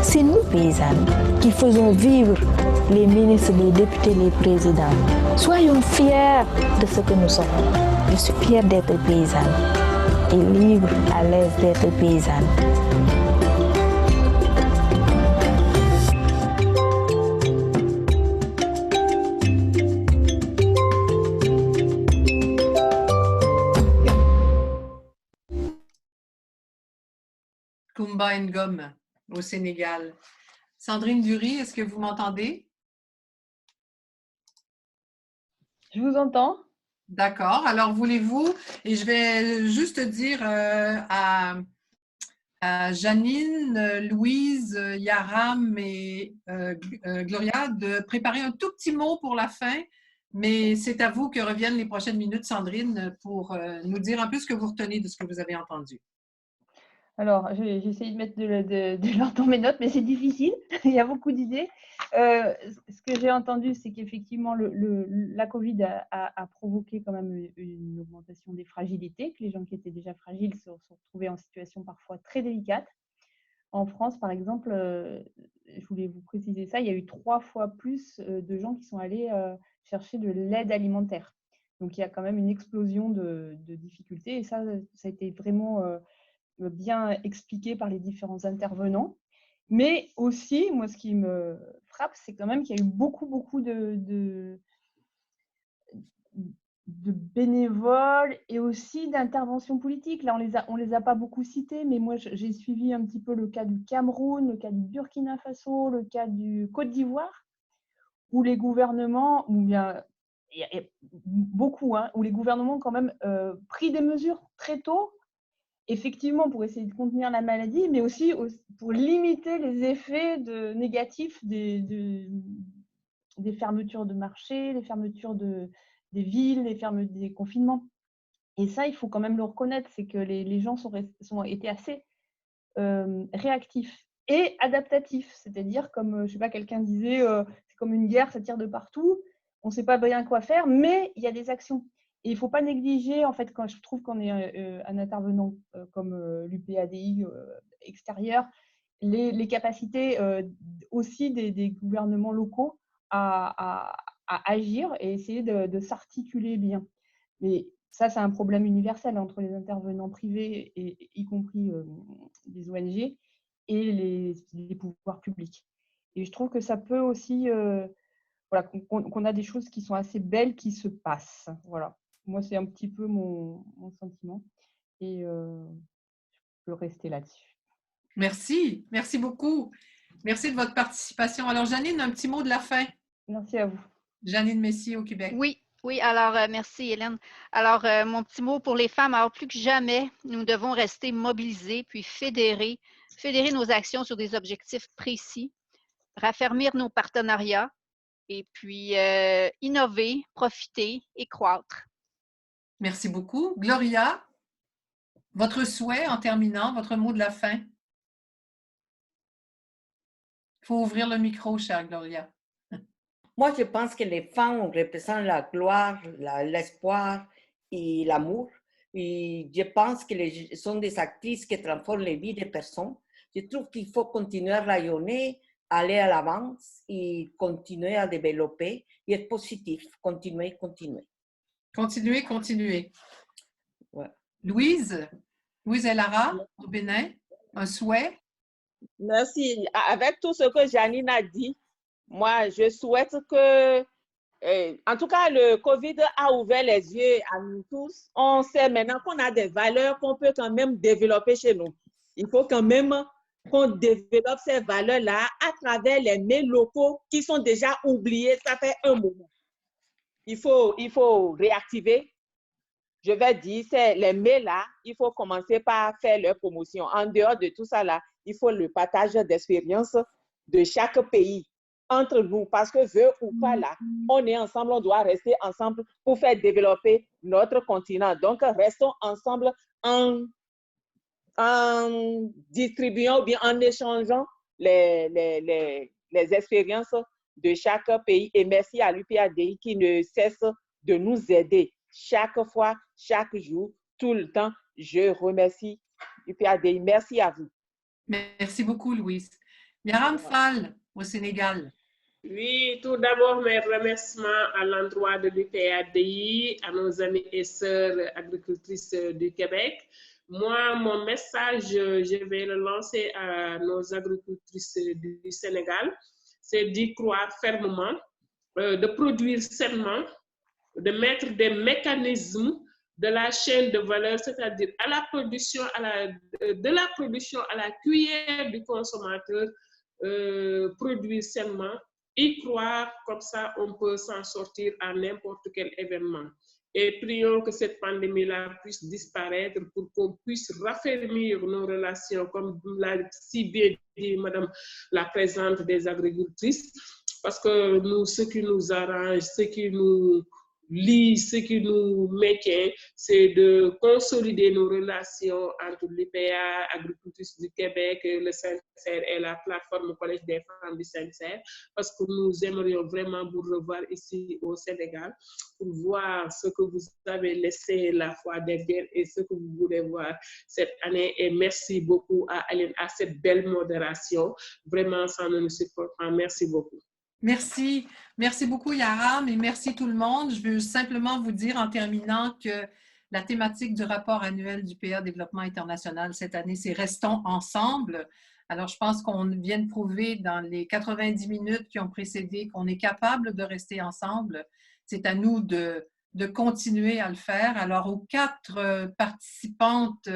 Speaker 10: C'est nous, paysannes, qui faisons vivre les ministres, les députés, les présidents. Soyons fiers de ce que nous sommes. Je suis fière d'être paysanne et libre, à l'aise d'être paysanne.
Speaker 1: Kumba Ngom au Sénégal. Sandrine Dury, est-ce que vous m'entendez?
Speaker 7: Je vous entends.
Speaker 1: D'accord. Alors, voulez-vous, et je vais juste dire à Janine, Louise, Yaram et Gloria de préparer un tout petit mot pour la fin, mais c'est à vous que reviennent les prochaines minutes, Sandrine, pour nous dire un peu ce que vous retenez de ce que vous avez entendu.
Speaker 7: Alors, j'ai essayé de mettre de l'ordre dans mes notes, mais c'est difficile. Il y a beaucoup d'idées. Ce que j'ai entendu, c'est qu'effectivement, la Covid a provoqué quand même une augmentation des fragilités, que les gens qui étaient déjà fragiles se sont retrouvés en situation parfois très délicate. En France, par exemple, je voulais vous préciser ça, il y a eu 3 fois plus de gens qui sont allés chercher de l'aide alimentaire. Donc, il y a quand même une explosion de difficultés. Et ça a été vraiment bien expliqué par les différents intervenants. Mais aussi, moi, ce qui me frappe, c'est quand même qu'il y a eu beaucoup de bénévoles et aussi d'interventions politiques. Là, on les a pas beaucoup cités, mais moi, j'ai suivi un petit peu le cas du Cameroun, le cas du Burkina Faso, le cas du Côte d'Ivoire, où les gouvernements, ou bien il y a beaucoup, où les gouvernements ont quand même pris des mesures très tôt, effectivement pour essayer de contenir la maladie, mais aussi pour limiter les effets négatifs des fermetures de marchés, les fermetures des villes, des confinements. Et ça, il faut quand même le reconnaître, c'est que les gens ont été assez réactifs et adaptatifs. C'est-à-dire, comme je sais pas, quelqu'un disait, c'est comme une guerre, ça tire de partout, on ne sait pas bien quoi faire, mais il y a des actions. Et il ne faut pas négliger, en fait, quand je trouve qu'on est un intervenant comme l'UPADI extérieur, les capacités aussi des gouvernements locaux à agir et essayer de s'articuler bien. Mais ça, c'est un problème universel entre les intervenants privés, et y compris les ONG, et les pouvoirs publics. Et je trouve que ça peut aussi, voilà, qu'on a des choses qui sont assez belles qui se passent. Voilà. Moi, c'est un petit peu mon sentiment. Et je peux rester là-dessus.
Speaker 1: Merci. Merci beaucoup. Merci de votre participation. Alors, Janine, un petit mot de la fin.
Speaker 7: Merci à vous.
Speaker 1: Janine Messier au Québec.
Speaker 4: Oui, alors merci Hélène. Alors, mon petit mot pour les femmes, alors plus que jamais, nous devons rester mobilisés puis fédérer nos actions sur des objectifs précis, raffermir nos partenariats et puis innover, profiter et croître.
Speaker 1: Merci beaucoup. Gloria, votre souhait en terminant, votre mot de la fin? Il faut ouvrir le micro, chère Gloria.
Speaker 6: Moi, je pense que les femmes représentent la gloire, l'espoir et l'amour. Et je pense que sont des actrices qui transforment les vies des personnes. Je trouve qu'il faut continuer à rayonner, aller à l'avance et continuer à développer et être positif. Continuer.
Speaker 1: Continuer.
Speaker 6: Ouais.
Speaker 1: Louise et Lara, au Bénin, un souhait?
Speaker 5: Merci. Avec tout ce que Janine a dit, moi, je souhaite que, en tout cas, le COVID a ouvert les yeux à nous tous. On sait maintenant qu'on a des valeurs qu'on peut quand même développer chez nous. Il faut quand même qu'on développe ces valeurs-là à travers les mets locaux qui sont déjà oubliés. Ça fait un moment. Il faut réactiver. Je vais dire, c'est les mets-là, il faut commencer par faire leur promotion. En dehors de tout ça, là, il faut le partage d'expérience de chaque pays entre nous, parce que veut ou pas là, on est ensemble, on doit rester ensemble pour faire développer notre continent. Donc, restons ensemble en distribuant ou bien en échangeant les expériences de chaque pays. Et merci à l'UPADI qui ne cesse de nous aider chaque fois, chaque jour, tout le temps. Je remercie l'UPADI. Merci à vous.
Speaker 1: Merci beaucoup, Louise. Yaram Fall, au Sénégal.
Speaker 3: Oui, tout d'abord, mes remerciements à l'endroit de l'UPADI, à nos amis et sœurs agricultrices du Québec. Moi, mon message, je vais le lancer à nos agricultrices du Sénégal, c'est d'y croire fermement, de produire sainement, de mettre des mécanismes de la chaîne de valeur, c'est-à-dire de la production à la cuillère du consommateur, produire sainement, y croire, comme ça on peut s'en sortir à n'importe quel événement. Et prions que cette pandémie-là puisse disparaître pour qu'on puisse raffermir nos relations, comme l'a si bien dit Madame la présidente des agricultrices, parce que nous, ce qui nous arrange, ce qui nous lie, ce qui nous maintient, c'est de consolider nos relations entre l'UPA, Agricultrice du Québec, le Saint-Cerf et la plateforme Collège des femmes du Saint-Cerf, parce que nous aimerions vraiment vous revoir ici au Sénégal pour voir ce que vous avez laissé la fois dernière et ce que vous voulez voir cette année. Et merci beaucoup à Hélène, à cette belle modération. Vraiment, ça ne nous supporte pas. Merci beaucoup.
Speaker 1: Merci. Merci beaucoup, Yaram, et merci tout le monde. Je veux simplement vous dire en terminant que la thématique du rapport annuel du PA Développement International cette année, c'est « Restons ensemble ». Alors, je pense qu'on vient de prouver dans les 90 minutes qui ont précédé qu'on est capable de rester ensemble. C'est à nous de continuer à le faire. Alors, aux 4 participantes,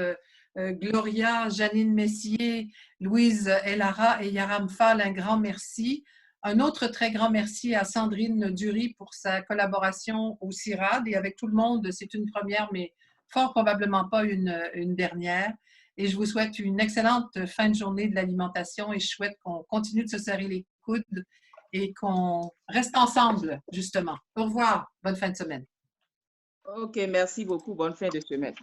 Speaker 1: Gloria, Janine Messier, Louise Elara et Yaram Fall, un grand merci. Un autre très grand merci à Sandrine Dury pour sa collaboration au CIRAD et avec tout le monde, c'est une première, mais fort probablement pas une dernière. Et je vous souhaite une excellente fin de journée de l'alimentation et je souhaite qu'on continue de se serrer les coudes et qu'on reste ensemble, justement. Au revoir. Bonne fin de semaine.
Speaker 5: OK, merci beaucoup. Bonne fin de semaine.